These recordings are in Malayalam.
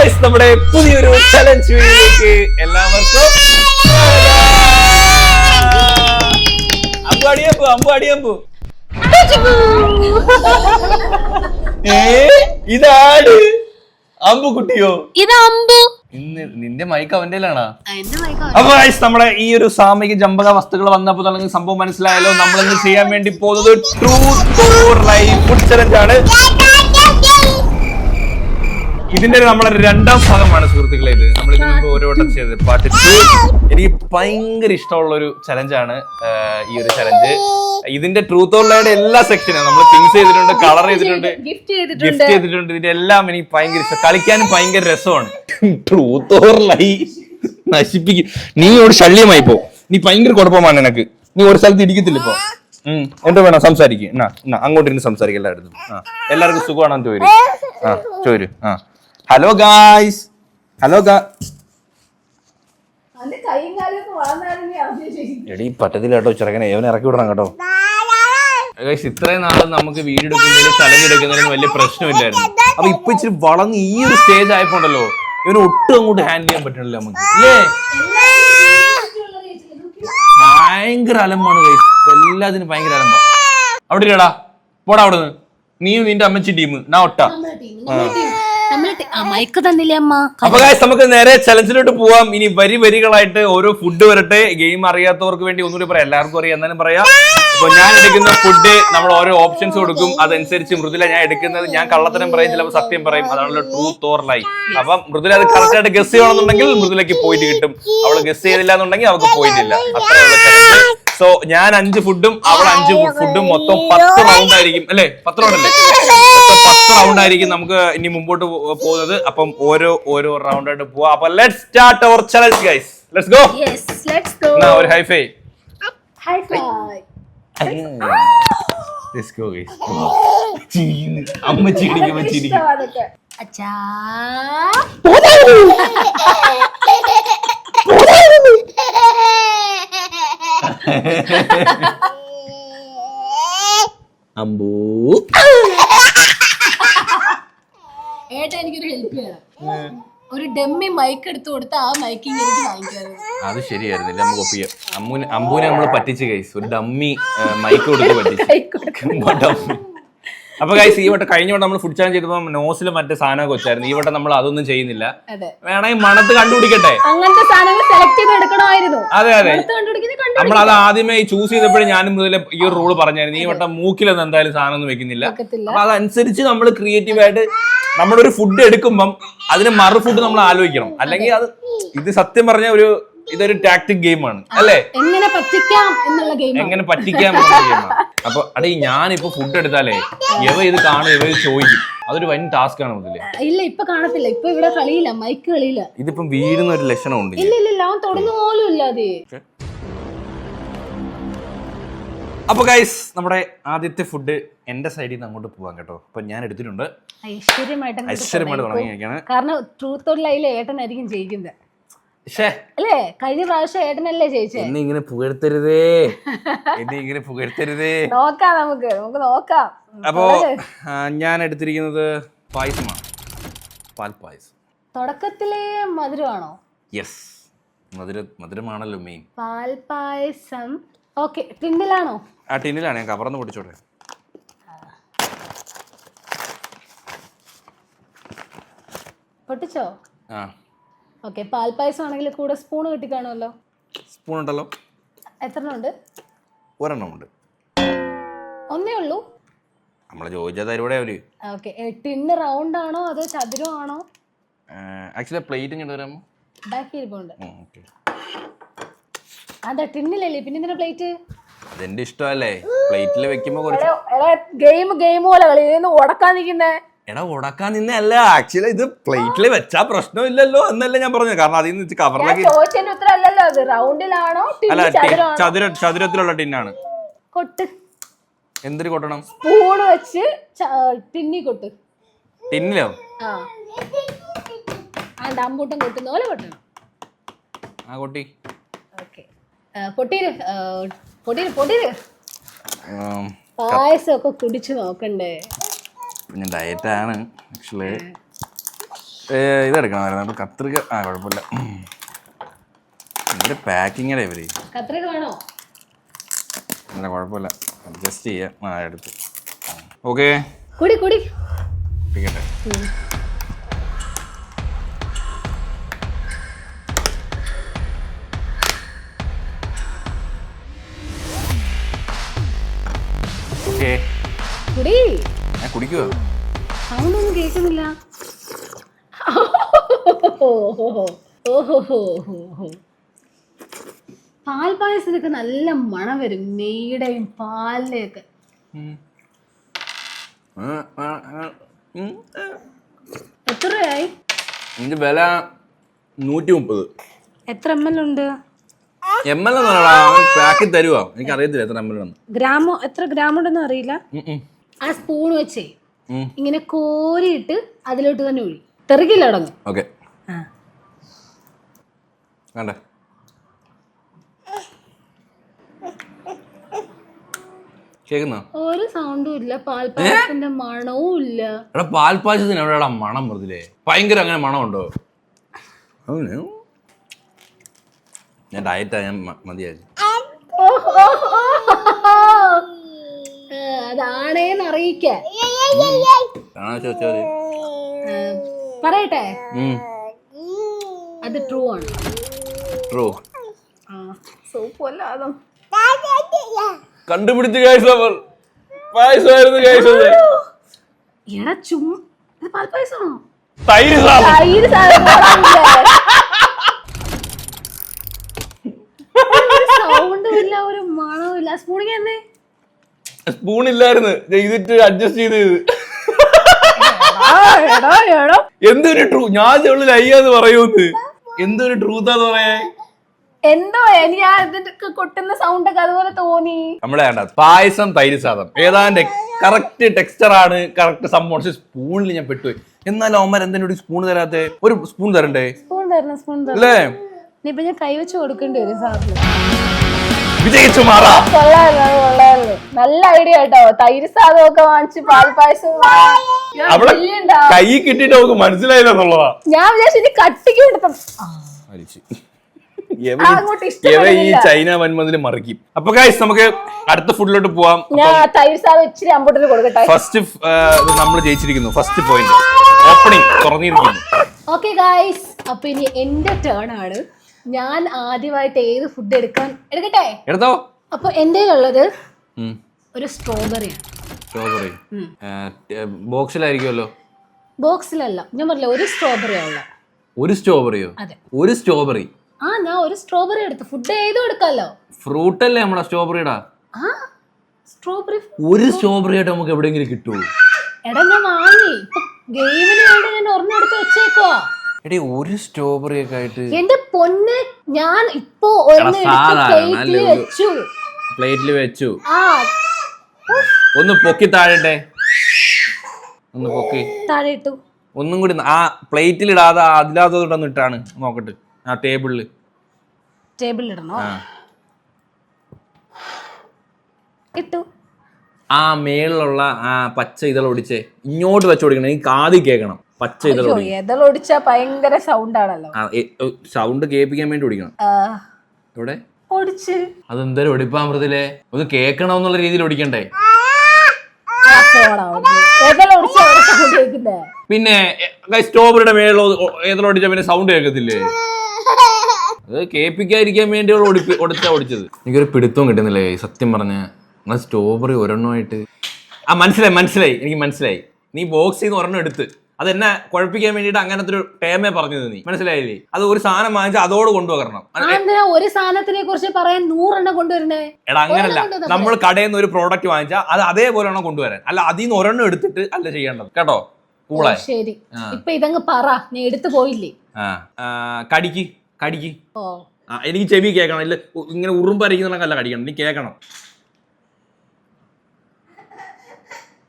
ഗൈസ് നമ്മുടെ പുതിയൊരു ചലഞ്ച് വീഡിയോയിലേക്ക് എല്ലാവർക്കും അമ്പു ഇതാണ് അമ്പു കുട്ടിയോ? ഇത് അമ്പു. ഇന്ന് നിന്റെ മൈക്ക് അവന്റെയിലാണോ? അപ്പൊ ഗൈസ് നമ്മുടെ ഈ ഒരു സാമൂഹിക ജമ്പക വസ്തുക്കൾ വന്നപ്പോൾ തന്നെ സംഭവം മനസ്സിലായല്ലോ. നമ്മളിന്ന് ചെയ്യാൻ വേണ്ടി പോകുന്നത് truth or lie food challenge ആണ്. ഇതിന്റെ നമ്മുടെ രണ്ടാം ഭാഗമാണ് സുഹൃത്തുക്കളെ. ഇത് നമ്മൾ ഇതിന് മുമ്പ് ഓരോ വട്ടം ചെയ്തത് പാർട്ട് 2. എനിക്ക് ഭയങ്കര ഇഷ്ടമുള്ള ഒരു ചലഞ്ചാണ് ഈ ഒരു ചലഞ്ച്. ഇതിന്റെ ട്രൂത്ത് ഓർ ലൈയുടെ എല്ലാ സെക്ഷനും നമ്മൾ തിങ്സ് ചെയ്തിട്ടുണ്ട്, കളർ ചെയ്തിട്ടുണ്ട്, ഗിഫ്റ്റ് ചെയ്തിട്ടുണ്ട്. ഇതിന്റെ എല്ലാം എനിക്ക് ഭയങ്കര ഇഷ്ടം. കളിക്കാനും ഭയങ്കര രസമാണ്. ട്രൂത്ത് ഓർ ലൈ നശിപ്പിക്കും. നീ ഒരു ശല്യമായി പോ. നീ ഭയങ്കര കുഴപ്പമാണ് നിനക്ക്. നീ ഒരു സ്ഥലത്ത് ഇരിക്കത്തില്ല ഇപ്പൊ. എന്താ വേണം സംസാരിക്കും. അങ്ങോട്ടിരുന്ന് സംസാരിക്കും എല്ലായിടത്തും. എല്ലാവർക്കും സുഖമാണെന്ന് ചോദിച്ചു. ചോദിച്ചു. Hello guys. എടീ പറ്റത്തില്ല കേട്ടോ ചെറുക്കനെ. ഇവനെ ഇറക്കി വിടണം കേട്ടോ. ഗൈസ് ഇത്രയും നാളും നമുക്ക് വീഡിയോ എടുക്കുന്നതിലും ചലഞ്ച് എടുക്കുന്നതിലും വലിയ പ്രശ്നമില്ലായിരുന്നു. അപ്പൊ ഇപ്പൊ ഇച്ചിരി വളർന്ന് ഈ ഒരു സ്റ്റേജ് ആയപ്പോണ്ടല്ലോ ഇവന് ഒട്ടും അങ്ങോട്ട് ഹാൻഡിൽ ചെയ്യാൻ പറ്റണില്ല നമുക്ക്. അല്ലേ? ഭയങ്കര അലമ്പാണ് ഗൈസ്. എല്ലാത്തിനും ഭയങ്കര അലമ്പാ. അവിടെ ഇല്ലടാ, പോടാ അവിടെ നിന്ന്. നീയും നിന്റെ അമ്മച്ചി ടീം നാ ഒട്ട. അപ്പൊ ഗൈസ് നമുക്ക് നേരെ ചലഞ്ചിലോട്ട് പോവാം. ഇനി വരികളായിട്ട് ഓരോ ഫുഡ് വരട്ടെ. ഗെയിം അറിയാത്തവർക്ക് വേണ്ടി ഒന്നുകൂടി പറയാം, എല്ലാവർക്കും അറിയാം എന്നാലും പറയാം. ഇപ്പൊ ഞാൻ എടുക്കുന്ന ഫുഡ് നമ്മൾ ഓരോ ഓപ്ഷൻസ് കൊടുക്കും. അതനുസരിച്ച് മൃദുല ഞാൻ എടുക്കുന്നത്, ഞാൻ കള്ളത്തരം പറയും, ചിലപ്പോൾ സത്യം പറയും. അതാണല്ലോ ട്രൂത്ത് ഓർ ലൈ. അപ്പം മൃദുല അത് കറക്റ്റ് ആയിട്ട് ഗസ് ചെയ്യണമെന്നുണ്ടെങ്കിൽ മൃദുലയ്ക്ക് പോയിന്റ് കിട്ടും. അവള് ഗസ് ചെയ്തില്ല എന്നുണ്ടെങ്കിൽ അവൾക്ക് പോയിന്റ് ഇല്ല. അത്രയുള്ള ചലഞ്ച്. സോ ഞാൻ 5 ഫുഡും അവൾ 5 ഫുഡും മൊത്തം 10 റൗണ്ട് ആയിരിക്കും അല്ലേ? 10 റൗണ്ട് അല്ലേ? 10 റൗണ്ട് ആയിരിക്കും നമുക്ക് ഇനി മുമ്പോട്ട് പോകുന്നത്. അപ്പം ഓരോ റൗണ്ട് ആയിട്ട് പോവാം. അപ്പൊ let's start our challenge guys. Let's go. ഒരു ഹൈഫൈ. Let's go guys. അമ്മച്ചി ഇടിക്കുമ്പോ ചിരിക്കും. അമ്പൂ ഏട്ടാ എനിക്കൊരു ഹെൽപ്പ് ചെയ്യണം. ഒരു ഡമ്മി മൈക്ക് എടുത്തു കൊടുത്ത ആ മൈക്കിങ് എനിക്ക് വാങ്ങിക്കാറ്. അത് ശരിയായിരുന്നില്ല. നമുക്ക് ഒപ്പിയാം. അമ്പൂനെ നമ്മള് പറ്റിച്ച് ഗൈസ്. ഒരു ഡമ്മി മൈക്ക് കൊടുത്ത് പറ്റിച്ച്. അപ്പൊ ഗൈസ് ഈ വട്ടം കഴിഞ്ഞ വട്ടം നമ്മൾ ഫുഡ് ചാലഞ്ച് ചെയ്തപ്പോ നോസിൽ മറ്റേ സാധനമൊക്കെ വെച്ചായിരുന്നു. ഈ വട്ടം നമ്മൾ അതൊന്നും ചെയ്യുന്നില്ല. വേണമെങ്കിൽ മണത്ത് കണ്ടുപിടിക്കട്ടെ. അങ്ങനത്തെ സാധനങ്ങൾ സെലക്ട് ചെയ്ത് എടുക്കണമായിരുന്നു. അതെ നമ്മൾ അത് ആദ്യമേ ചൂസ് ചെയ്തപ്പോഴും ഞാനും മുതലേ ഈ ഒരു റൂള് പറഞ്ഞായിരുന്നു. ഈ വട്ടം മൂക്കിലൊന്നും എന്തായാലും സാധനം ഒന്നും വെക്കുന്നില്ല. അപ്പൊ അതനുസരിച്ച് നമ്മൾ ക്രിയേറ്റീവ് ആയിട്ട് നമ്മളൊരു ഫുഡ് എടുക്കുമ്പം അതിന് മറു ഫുഡ് നമ്മൾ ആലോചിക്കണം. അല്ലെങ്കിൽ ഇത് സത്യം പറഞ്ഞ ഇതൊരു ടാക്ടിക് ഗെയിമാണ് അല്ലേ? എങ്ങനെ പറ്റിക്കാം എന്നുള്ള ഗെയിമാണ്. അപ്പൊ അടേ ഞാനിപ്പോ ഫുഡ് എടുത്താലേ ഇവ ഇത് കാണും, ഇവ ഇത് ചോദിക്കും. അതൊരു വൻ ടാസ്ക് ആണ് മുതലേ. ഇല്ല ഇപ്പൊ കാണത്തില്ല. ഇപ്പൊ ഇവിടെ കളിയില്ല, മൈക്ക് കളിയില്ല. ഇതിപ്പം വീഴുന്ന ഒരു ലക്ഷണമുണ്ട്. ഇല്ല അവൻ തുടങ്ങുന്ന പോലും ഇല്ലാതെ. അപ്പൊ ഗൈസ് നമ്മുടെ ആദ്യത്തെ ഫുഡ് എന്റെ സൈഡിൽ നിന്ന് അങ്ങോട്ട് പോവാം കേട്ടോ. അപ്പൊ ഞാൻ എടുത്തിട്ടുണ്ട്. ഐശ്വര്യമായിട്ട് തുടങ്ങിയിരിക്കുകയാണ്. കാരണം ട്രൂത്ത് ഓർ ലൈയിലെ ഏട്ടനായിരിക്കും ജയിക്കുന്നത് അല്ലേ? കഴിഞ്ഞ പ്രാവശ്യം ഏട്ടനല്ലേ ജയിച്ചേ. എന്നെ ഇങ്ങനെ പുകഴ്ത്തരുതേ. നോക്കാം നമുക്ക് നോക്കാം. അപ്പോ ഞാൻ എടുത്തിരിക്കുന്നത് പായസമാണ്. പാൽപ്പായസം. തുടക്കത്തിലെ മധുരമാണോ? യെസ്, മധുരമാണല്ലോ മെയിൻ. പാൽപ്പായസം. ഓക്കെ, ടിന്നിലാണോ? ആ ടിന്നിലാണ്. ഞാൻ കവർന്ന് പൊടിച്ചോട്ടെ. പൊട്ടിച്ചോ? ആ ഓക്കെ. പാൽപ്പായസം ആണെങ്കിൽ കൂടെ സ്പൂൺ കിട്ടിക്കാണുമല്ലോ. സ്പൂൺ ഉണ്ടല്ലോ. എത്ര ഉണ്ട്? ഒരെണ്ണം ഉണ്ട്. ഒന്നേ ഉള്ളൂ. നമ്മളെ ചോദിച്ചാൽ തരൂടെ അവര്. ഓക്കെ. ടിന്ന് റൗണ്ട് ആണോ അതോ ചതുരമാണോ? ആക്ച്വലി പ്ലേറ്റ് ഇങ്ങോട്ട് വരാമോ? ബാക്കി ഇരിപ്പുണ്ട്. അതാ ടിന്നിലല്ലേ, പിന്നെ എന്തിനാ പ്ലേറ്റ്? അതെന്റെ ഇഷ്ടമല്ലേ. പ്ലേറ്റിൽ വെക്കുമ്പോ ഗെയിം പോലെ കളി ഉടക്കാൻ നിൽക്കുന്നേ. എടാ ഉടക്കാൻ നിന്നല്ല. ആക്ച്വലി ഇത് പ്ലേറ്റിൽ വെച്ചാ പ്രശ്നമില്ലല്ലോ എന്നല്ല ഞാൻ പറഞ്ഞത്. കാരണം അതിൽ നിന്ന് കവറിലേക്ക് അല്ല, ചതുരത്തിലുള്ള ടിന്നാണ്. കൊട്ട്. എന്തിനു കൊട്ടണം? സ്പൂണ് വെച്ച് ടിന്നി കൊട്ട്. ടിന്നിലോ? അമ്പൂട്ടം കൊട്ടുന്ന പോലെ കൊട്ടണം. ആ കൊട്ടി. പൊട്ടീര് പായസം ഒക്കെ കുടിച്ചു നോക്കണ്ടേ? ഞാൻ ഡയറ്റാണ് ആക്ച്വലി. ഇതെടുക്കണം കത്രിക. ആ കുഴപ്പമില്ല. ഇവര് പാക്കിങ്ങടെ ഇവര് കത്രിക വേണോ? അല്ല കുഴപ്പമില്ല, അഡ്ജസ്റ്റ് ചെയ്യാം. ആ എടുത്ത് ഓക്കെ. കുടി കുടി പിടിക്കട്ടെ. ഓക്കെ കുടി. ഞാൻ കുടിക്കുവോ? സൗണ്ട് ഒന്നും കേൾക്കുന്നില്ല. പാൽപ്പായസത്തിനൊക്കെ നല്ല മണം വരും, നെയ്യുടെയും പാലിന്റെയൊക്കെ. എത്ര രൂപയായി? ഇതിന്റെ വില 130. എത്ര ML ഉണ്ട്? ML പാക്കി തരുവോ? എനിക്ക് അറിയത്തില്ല എത്ര ML ആണ്. ഗ്രാമോ എത്ര ഗ്രാമുണ്ടെന്ന് അറിയില്ല. ആ സ്പൂൺ വെച്ചേ ഇങ്ങനെ കോരിയിട്ട് അതിലോട്ട് തന്നെ ഒഴി, തെറിക്കില്ല അടങ്ങും. ഓക്കെ വേണ്ടേ? കേൾക്കുന്നോ? ഒരു സൗണ്ടും ഇല്ല, പാൽപ്പായസത്തിന്റെ മണവും ഇല്ല. എടാ പാൽപ്പായസത്തിന് എവിടെയാ മണം വെറുതെ? ഭയങ്കര അങ്ങനെ മണമുണ്ടോ? ഞാൻ ഡയറ്റാ, ഞാൻ മതിയായി. അതാണേന്ന് അറിയിക്കാൻ ചോദിച്ചാൽ പറയട്ടെ, അത് ട്രൂ ആണ്. ട്രൂ സൂപ്പല്ലാതെ കണ്ടുപിടിച്ച് പായസമായിരുന്നു. എടാ പാൽപ്പായസമാണോ? തൈര് സാധനം. സൗണ്ടും ഇല്ല, ഒരു മണവും ഇല്ല. സ്പൂണിങ് തന്നെ സ്പൂൺ ഇല്ലായിരുന്നു, ചെയ്തിട്ട് അഡ്ജസ്റ്റ് ചെയ്ത്. എന്തൊരു ട്രൂ, ഞാൻ ചെള്ളിൽ അയ്യാന്ന് പറയൂന്ന്. എന്തൊരു ട്രൂത്താന്ന് പറയാ. എന്തോ എനിക്ക് കൊട്ടുന്ന സൗണ്ട് ഒക്കെ അതുപോലെ തോന്നി. നമ്മളെ പായസം തൈര് സാധനം ഏതാണ്ട് കറക്റ്റ് ടെക്സ്ചർ ആണ്, കറക്റ്റ് സംഭവം. പക്ഷെ സ്പൂണിൽ ഞാൻ പെട്ടുപോയി. എന്നാലും അവന്മാർ എന്തെങ്കിലും സ്പൂൺ തരാത്തെ? ഒരു സ്പൂൺ തരണ്ടേ? സ്പൂൺ തരണം അല്ലേ? ഇനിയിപ്പൊ ഞാൻ കൈവച്ച് കൊടുക്കേണ്ടി വരും സാധനം. വിജയിച്ചു മാറാ. നല്ല ഐഡിയ കേട്ടോ. തൈര് സാധനം ഒക്കെ വാങ്ങിച്ച് പാൽപ്പായസം അവിടെ കൈ കിട്ടിട്ട് നമുക്ക് മനസ്സിലായില്ലെന്നുള്ളതാ. ഞാൻ വിചാരിച്ചു കട്ടിക്ക് കൊടുത്തു. ഈ ചൈന വൻമതിൽ മറിക്കും. അപ്പൊ ഗൈസ് നമുക്ക് അടുത്ത ഫുഡിലോട്ട് പോവാം. ഫസ്റ്റ് നമ്മൾ ജയിച്ചിരിക്കുന്നു. ഫസ്റ്റ് പോയിന്റ് ഓപ്പണിംഗ് തുറന്നിരിക്കുന്നു. ഓക്കെ ഗൈസ്, അപ്പൊ ഇനി എന്റെ ടേൺ ആണ്. ഞാൻ ആദ്യമായിട്ട് ഏത് ഫുഡ് എടുക്കട്ടെ? എടുത്തോ. അപ്പൊ എന്റെ ഉള്ളത് ഒരു സ്ട്രോബെറിയാണ്. സ്ട്രോബെറി ബോക്സിലായിരിക്കുമല്ലോ? ബോക്സിലല്ല, ഞാൻ പറഞ്ഞില്ല ഒരു സ്ട്രോബെറി ഉള്ള. ഒരു സ്ട്രോബെറിയോ? അതെ, ഒരു സ്ട്രോബെറി. ഞാൻ ഒരു സ്ട്രോബെറി എടുത്തു. ഫുഡ് ഏതും എടുക്കാലോ. ഫ്രൂട്ട് അല്ലേ നമ്മുടെ സ്ട്രോബെറിയുടെ? സ്ട്രോബെറി ഒരു സ്ട്രോബെറി ആയിട്ട് നമുക്ക് എവിടെയെങ്കിലും കിട്ടുമോ? എടാ ഞാൻ വാങ്ങി, ഗെയിമിന് വേണ്ടി ഞാൻ ഒരെണ്ണം എടുത്ത് വെച്ചേക്കുവാ. എടീ ഒരു സ്ട്രോബെറി ഒക്കെ ആയിട്ട് എന്റെ പൊന്ന്, ഞാൻ ഇപ്പൊ പ്ലേറ്റിൽ വെച്ചു. ഒന്ന് പൊക്കി താഴട്ടെ, ഒന്ന് പൊക്കി താഴെ ഇട്ടു. ഒന്നും കൂടി ആ പ്ലേറ്റിൽ ഇടാതെ അതിലാതൊന്ന് ഇട്ടാണ് നോക്കട്ടെ. ആ ടേബിളിൽ ഇടണോ? ഇട്ടു. ആ മേളിലുള്ള ആ പച്ച ഇതളൊടിച്ചേ ഇങ്ങോട്ട് വെച്ച് കൊടുക്കണം. എനിക്ക് ആദ്യം കേൾക്കണം. പച്ച ഇതളൊടിച്ചാ ഭയങ്കര സൗണ്ട് ആണല്ലോ. സൗണ്ട് കേൾപ്പിക്കാൻ വേണ്ടി ഓടിക്കണം. ഇവിടെ അതെന്തായാലും ഒടിപ്പാമൃതിലെ ഒന്ന് കേൾക്കണം എന്നുള്ള രീതിയിൽ ഓടിക്കണ്ടേ? പിന്നെ സ്ട്രോബെറിയുടെ മേളിൽ ഏതളൊടിച്ച പിന്നെ സൗണ്ട് കേൾക്കത്തില്ലേ? അത് കേൾപ്പിക്കാതിരിക്കാൻ വേണ്ടി ഓടിച്ചത്. എനിക്കൊരു പിടുത്തവും കിട്ടുന്നില്ലേ സത്യം പറഞ്ഞ. സ്ട്രോബെറി ഒരെണ്ണമായിട്ട് മനസ്സിലായി. എനിക്ക് മനസ്സിലായി. നീ ബോക്സിൽ നിന്ന് ഒരെണ്ണം എടുത്ത് അതെന്നെ കുഴപ്പിക്കാൻ വേണ്ടിട്ട് അങ്ങനത്തെ ഒരു ടേമേ പറഞ്ഞത്. നീ മനസ്സിലായില്ലേ? അത് ഒരു സാധനം വാങ്ങിച്ചാൽ അതോട് കൊണ്ടുവരണം. ഒരു സാധനത്തിനെ കുറിച്ച് പറയാൻ 100 എണ്ണം കൊണ്ടുവരണേ? എടാ അങ്ങനല്ല, നമ്മൾ കടയിൽ നിന്ന് ഒരു പ്രോഡക്റ്റ് വാങ്ങിച്ചാൽ അത് അതേപോലെ എണ്ണം കൊണ്ടുവരാൻ. അല്ല അതിൽ നിന്ന് ഒരെണ്ണം എടുത്തിട്ട് അല്ല ചെയ്യേണ്ടത് കേട്ടോ. കൂളായി. ശരി, ഇപ്പൊ ഇതങ്ങ് പറ. നീ എടുത്തു പോയില്ലേ? കടിക്ക്. എനിക്ക് ചെവി കേൾക്കണം. ഇല്ല ഇങ്ങനെ ഉറുമ്പരിക്കുന്നല്ല കടിക്കണം. നീ കേൾക്കണം.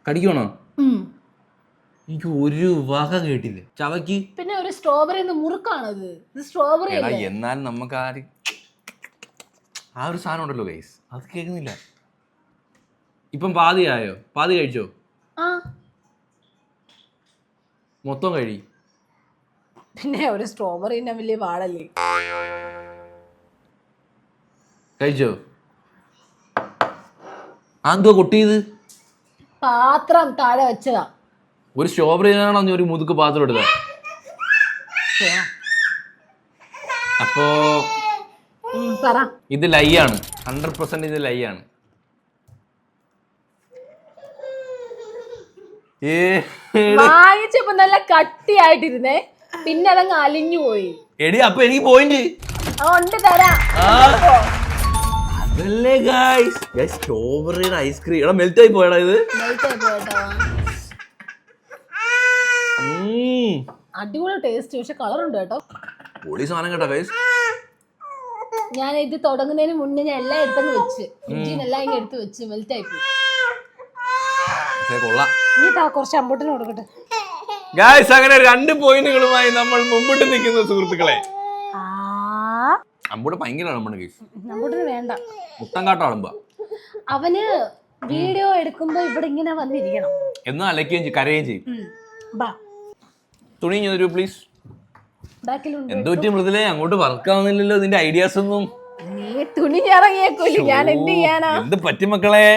കടിക്കണോ? എനിക്ക് ഒരു വക കേട്ടില്ല. ചവക്ക്. പിന്നെ ഒരു സ്ട്രോബെറി മുറുക്കാണത്. സ്ട്രോബെറി എന്നാലും നമുക്ക് ആ ഒരു സാധനം ഉണ്ടല്ലോ ഗൈസ്, അത് കേൾക്കുന്നില്ല. ഇപ്പം പാതിയായോ? പാതി കഴിച്ചോ? മൊത്തം കഴി. പിന്നെ ഒരു സ്ട്രോബെറി വലിയ പാടല്ലേ. കഴിച്ചോ? എന്തോ കൊട്ടിയത്? പാത്രം താഴെ വെച്ചതാ. ഒരു സ്ട്രോബെറി ആണോ ഒരു മുതുക്ക് പാത്രം എടുത്ത? അപ്പോ ഇത് ലൈ ആണ്, 100% ഇത് ലൈ ആണ്. വാങ്ങിച്ചപ്പോ നല്ല കട്ടിയായിട്ടിരുന്നേ, പിന്നെ അതങ്ങ് അലിഞ്ഞു പോയി. എടി അപ്പൊ എനിക്ക് പോയിന്റ് ഉണ്ട് തരാം. അതല്ലേ ഗൈസ്, സ്ട്രോബെറിയുടെ ഐസ്ക്രീം എടാ മെൽറ്റ് ആയി പോയടാ ഇത്. അടിപൊളി ടേസ്റ്റ്, പക്ഷെ കളർ ഉണ്ട് കേട്ടോ. പൊളി സാധനം കേട്ടോ ഗൈസ്. ഞാൻ ഇത് തുടങ്ങുന്നതിന് മുന്നേ ഞാൻ എല്ലാം എടുത്തങ്ങ് വെച്ച്, ഫ്രിഡ്ജിനെല്ലാം ഇങ്ങനെ എടുത്ത് വെച്ച് മെൽറ്റ് ആയി പോയി. നീ കുറച്ച് അമ്പൂട്ടിന് കൊടുക്കട്ടെ ഗൈസ്. അങ്ങനെ 2 പോയിന്റുകളുമായി നമ്മൾ മുമ്പോട്ട് നിൽക്കുന്ന സുഹൃത്തുക്കളെ. അമ്പൂട്ട് ഭയങ്കര അളമ്പാണ് ഗൈസ്. അമ്പൂട്ടിന് വേണ്ട, മുട്ടം കാട്ടാളുമ്പോ അവന് വീഡിയോ എടുക്കുമ്പോ ഇവിടെ ഇങ്ങനെ വന്നിരിക്കണം, എന്നാ അലക്കുകയും കരയുകയും ചെയ്യും. തുണി തരൂ പ്ലീസ്. എന്ത് പറ്റി മൃദുലേ, അങ്ങോട്ട് വർക്കാവുന്നില്ലല്ലോ നിന്റെ ഐഡിയാസ് ഒന്നും. നീ തുണി ഇറങ്ങിയേക്കൂല, ഞാൻ എന്ത് ചെയ്യാനാ? എന്ത് പറ്റി മക്കളെ?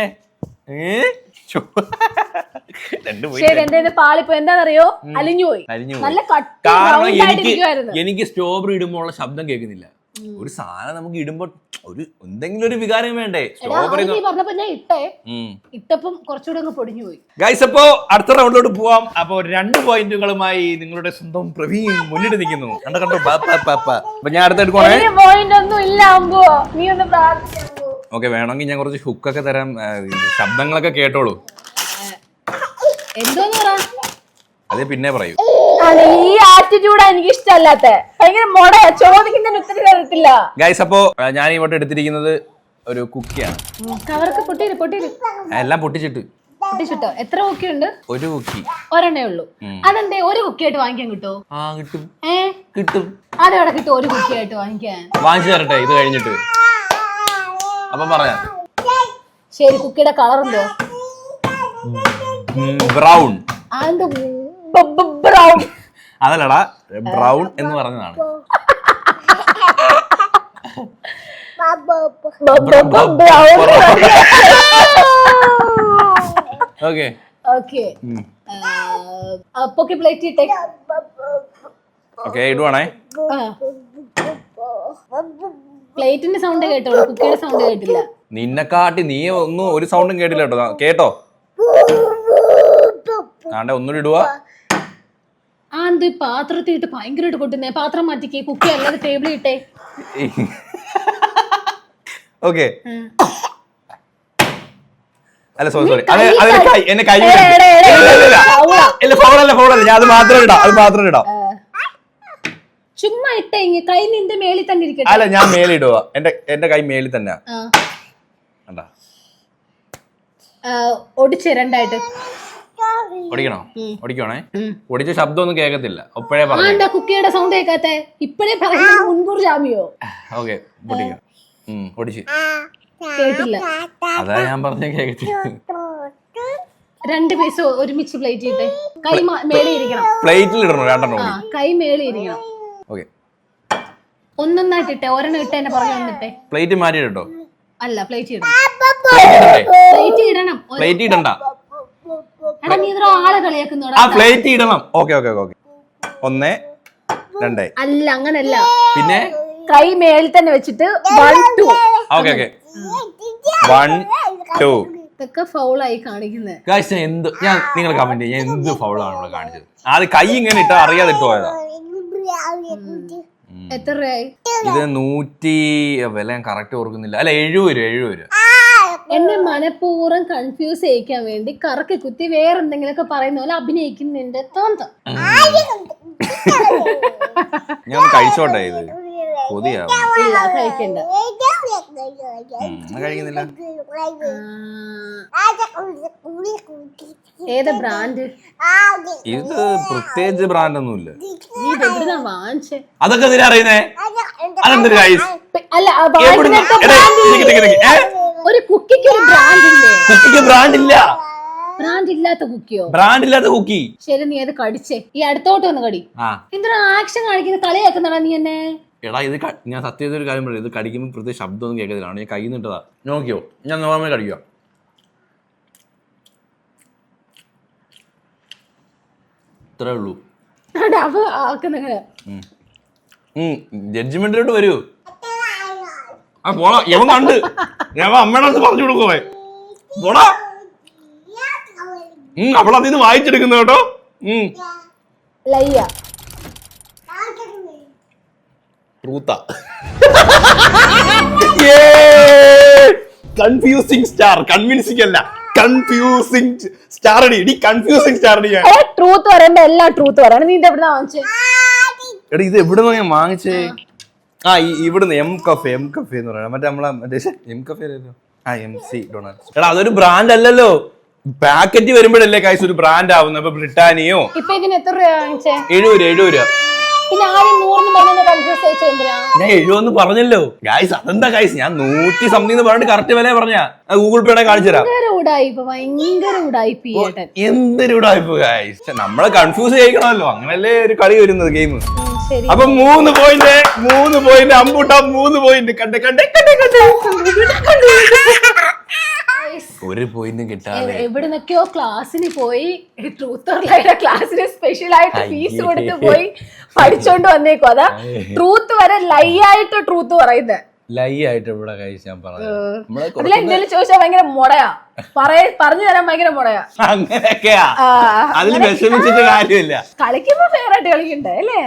ശരി, എന്റെ പാളിപ്പോ എന്താണെന്നറിയോ, അലിഞ്ഞുപോയി. നല്ല കാരണം എനിക്ക് സ്ട്രോബെറി ഇടുമ്പോ ഉള്ള ശബ്ദം കേൾക്കുന്നില്ല. ഒരു സാധനം നമുക്ക് ഇടുമ്പോ ഒരു എന്തെങ്കിലും ഒരു വികാരം വേണ്ടേ? സ്ട്രോബെറി പറഞ്ഞപ്പോ ഞാൻ ഇട്ടപ്പം കുറച്ചുകൂടെ അങ്ങ് പൊടിഞ്ഞു പോയി. ഗൈസ്, അപ്പോ അടുത്ത റൗണ്ടിലോട്ട് പോവാം. അപ്പോ 2 പോയിന്റുകളുമായി നിങ്ങളുടെ സ്വന്തം പ്രവീൺ മുന്നിട്ട് നിൽക്കുന്നു. കണ്ടോ അപ്പൊ ഞാൻ അടുത്ത് എടുക്കുവാണേ. ഓക്കെ, വേണമെങ്കിൽ ഞാൻ കുറച്ച് ഹുക്കൊക്കെ തരാം, ശബ്ദങ്ങളൊക്കെ കേട്ടോളൂ. അതെ പിന്നെ പറയൂ. ഈ ആറ്റിറ്റ്യൂഡാ എനിക്ക് ഇഷ്ടമല്ലാത്ത, ഭയങ്കര മൊടയാ, ചോദിക്കുന്നതിന് ഉത്തരം തരത്തില്ല. ഗൈസ്, അപ്പോ ഞാൻ ഇവിടെ എടുത്തിരിക്കുന്നത് ഒരു കുക്കിയാണ്. എല്ലാം പൊട്ടിച്ചിട്ടോ? എത്ര കുക്കി ഉണ്ട്? ഒരു കുക്കി, ഒരെണ്ണേ ഉള്ളൂ. അതെന്തേ ഒരു കുക്കിയായിട്ട് വാങ്ങിക്കാൻ കിട്ടോ? കിട്ടും. കിട്ടും. അതെവിടെ കിട്ടും ഒരു കുക്കിയായിട്ട് വാങ്ങിക്കാൻ? വാങ്ങിച്ചു തരട്ടെ ഇത് കഴിഞ്ഞിട്ട്? അപ്പൊ പറയാം. ശരി, കുക്കിയുടെ കളർ ഉണ്ടോ? ബ്രൗൺ. ബ്രൗൺ അതല്ലടാ, ബ്രൗൺ എന്ന് പറഞ്ഞതാണ്. ഇടുവാണേ. പ്ലേറ്റിന്റെ സൗണ്ട് കേട്ടോ, കുക്കിയുടെ സൗണ്ട് കേട്ടില്ല. നിന്നെക്കാട്ടി നീ ഒന്നും ഒരു സൗണ്ടും കേട്ടില്ല കേട്ടോ. കേട്ടോ? ഒന്നുകൂടി ഇടുവാ. പാത്രത്തിൽ ഇട്ട് ഭയങ്കരമായിട്ട് കൊട്ടുന്നേ. പാത്രം മാറ്റിക്കേ, കുക്കി അല്ലാതെ ടേബിളിൽ ഇട്ടേ. ഓക്കെ. അല്ല സോറി എന്നെ കൈ ഫൗളല്ല, ഞാൻ അത് മാത്രം ഇടാം. ചുമ്മാ ഇട്ടേ, കൈ നിന്റെ മേളിൽ തന്നെ ഇരിക്കട്ടെ. അല്ല, ഞാൻ മേളിൽ ഇടുക. എന്റെ കൈ മേളിൽ തന്നെ. ഒടിച്ച് രണ്ടായിട്ട് ഒടിക്കണോ? ഒടിക്കണേ. ഒടിച്ച ശബ്ദം ഒന്നും കേൾക്കത്തില്ല. ഇപ്പഴേ പറഞ്ഞു കുക്കിയുടെ സൗണ്ട് കേൾക്കാത്തെ. ഇപ്പഴേ പറയുന്നത് മുൻകൂർ ജാമ്യോ? ഓക്കെ, പൊട്ടിക്കാം. ഒടിച്ച് കേട്ടില്ല. അതാ ഞാൻ പറഞ്ഞ കേൾക്കത്തില്ല. 2 പീസ് ഒരുമിച്ച് പ്ലേറ്റ് ഇട്ടേ. കൈ മേളിൽ ഇരിക്കണം. പ്ലേറ്റിൽ ഇടണോ? 2 കൈ മേളിൽ ഇരിക്കണം. ഓക്കെ, ഒന്നൊന്നായിട്ട് ഇട്ടേ. ഒരെണ്ണം ഇട്ടേ, എന്നെ പറഞ്ഞു വന്നിട്ടേ. പ്ലേറ്റ് മാറ്റി ഇട്ടോ? അല്ല, പ്ലേറ്റ് ഇടണം. പ്ലേറ്റ് ഇടണം. പ്ലേറ്റ് ഇടണ്ട. നീ ഇത്ര ആളെ കളിയാക്കുന്നോടാ. പ്ലേറ്റ് ഇടണം. ഓക്കെ. 1 2. അല്ല, അങ്ങനല്ല. പിന്നെ കൈ മേളിൽ തന്നെ വെച്ചിട്ട് 1 2. ഓക്കെ 1 2. ഇതൊക്കെ ഫൗളായി കാണിക്കുന്നത്. ഗയ്സ്, ഞാൻ നിങ്ങൾ കമന്റ് ചെയ്യാം, ഞാൻ എന്ത് ഫൗളാണ് ഇവിടെ കാണിച്ചത്? ആദ്യം കൈ ഇങ്ങനെ ഇട്ടാ അറിയാതെ ഇട്ട് പോയതാ. എത്ര രൂപയായി? ഇത് 100 വില ഞാൻ കറക്റ്റ് ഓർക്കുന്നില്ല. അല്ല, 70 രൂപ. എന്നെ മനഃപൂർവ്വം കൺഫ്യൂസ് ചെയ്യിക്കാൻ വേണ്ടി കറക്കി കുത്തി വേറെ എന്തെങ്കിലുമൊക്കെ പറയുന്ന പോലെ അഭിനയിക്കുന്നുണ്ട് തോന്നുന്നു. ഞാൻ കഴിച്ചോട്ടെ, ഇത് കൊതിയാവും. കഴിക്കണ്ട. കഴിക്കുന്നില്ല. ഏതാ ബ്രാൻഡ്? ഇത് പ്രത്യേകിച്ച് ബ്രാൻഡ് ഒന്നുമില്ല. നീ എവിടുന്നാ വാങ്ങിച്ചേ? അതൊക്കെ എന്തിനാ അറിയുന്നേ? അതെന്തൊരു ഒരു കുക്കിക്ക് ഒരു ബ്രാൻഡ് ഇല്ലേ? കുക്കിക്ക് ബ്രാൻഡ് ഇല്ല. ബ്രാൻഡ് ഇല്ലാത്ത കുക്കിയോ? ബ്രാൻഡ് ഇല്ലാത്ത കുക്കി. ശരി, നീ അത് കടിച്ചേ. ഈ അടുത്തോട്ട് വന്ന് കടി. എന്തിനാ ആക്ഷൻ കാണിക്കുന്ന? കളിയാക്കുന്നടാ നീ എന്നെ. എടാ ഇത് ഞാൻ സത്യത്തിൽ ഒരു കാര്യം പറയാം, ഇത് കടിക്കുമ്പോൾ പ്രത്യേക ശബ്ദമൊന്നും കേൾക്കത്തില്ലാണ്. ഞാൻ കയ്യിൽ നിന്നിട്ടതാ. നോക്കിയോ, ഞാൻ നോർമൽ കടിക്കുക. ഇത്രേ ഉള്ളൂ. ജഡ്ജ്മെന്റിലോട്ട് വരൂ. ആ പോടാ, എവൻ കണ്ട് ഞാൻ അമ്മയുടെ അടുത്ത് പറഞ്ഞു കൊടുക്കുവേ. പോടാ, അവളതിന്ന് വായിച്ചെടുക്കുന്നു കേട്ടോ. Confusing star. കൺവിൻസിംഗ് അല്ല, confusing star. Confusing star. Truth പറയുമ്പോ എല്ലാം ട്രൂത്ത് പറയണം. നീ ഇത് എവിടുന്നാ വാങ്ങിച്ചേ? എടാ ഇത് എവിടുന്നാ ഞാൻ വാങ്ങിച്ചേ? ആ ഇവിടുന്ന് എം കഫേ എന്ന് പറയാം. മറ്റേ നമ്മളെ എം കഫേ MC ഡൊണാൾഡ്സ്. എടാ അതൊരു ബ്രാൻഡ് അല്ലല്ലോ, പാക്കറ്റ് വരുമ്പോഴല്ലേ കൈസ് ഒരു ബ്രാൻഡ് ആവുന്നത്. ഇപ്പൊ ബ്രിട്ടാനിയോ. ഇപ്പൊ ഇതിന് എത്ര രൂപ വാങ്ങിച്ചേ? 70 രൂപ. പിന്നെ ആദ്യം 100 കൺഫ്യൂസ് ചെയ്തില്ല. ഞാൻ 70 പറഞ്ഞല്ലോ ഗൈസ്. അതെന്താ ഗൈസ്, ഞാൻ 100 സംതിങ് പറഞ്ഞിട്ട് കറക്റ്റ് വില പറഞ്ഞാ. ഗൂഗിൾ പേടെ കാണിച്ചു തരാം. എന്തൊരു ഉടായ്പ ഗൈസ്. നമ്മളെ കൺഫ്യൂസ് ചെയ്യിക്കണമല്ലോ, അങ്ങനല്ലേ ഒരു കളി വരുന്നത് ഗെയിം. അപ്പൊ 3 പോയിന്റ് അമ്പൂട്ട. 3 പോയിന്റ്. കണ്ടേ ഒരു പോയിന്റും കിട്ടാതെ എവിടുന്നൊക്കെയോ ക്ലാസ്സിന് പോയി, ട്രൂത്ത് ഓർ ലൈയുടെ ക്ലാസ്സിന് സ്പെഷ്യൽ ആയിട്ട് ഫീസ് കൊടുത്ത് പോയി പഠിച്ചോണ്ട് വന്നേക്കോ. അതാ ട്രൂത്ത് വരെ ലൈ ആയിട്ട് ട്രൂത്ത് പറയുന്നത്. ലൈ ആയിട്ട് ഇവിടെ കഴിച്ചാൻ പറഞ്ഞു. എന്തെങ്കിലും ചോദിച്ചാൽ ഭയങ്കര മുടയാ, പറഞ്ഞു തരാൻ ഭയങ്കര മുടയാ. അങ്ങനെയൊക്കെയാ, അതിന് വിഷമിച്ചിട്ട് കാര്യമില്ല. കളിക്കുമ്പോ ഫെയർ ആയിട്ട് കളിക്കണ്ടേ അല്ലേ?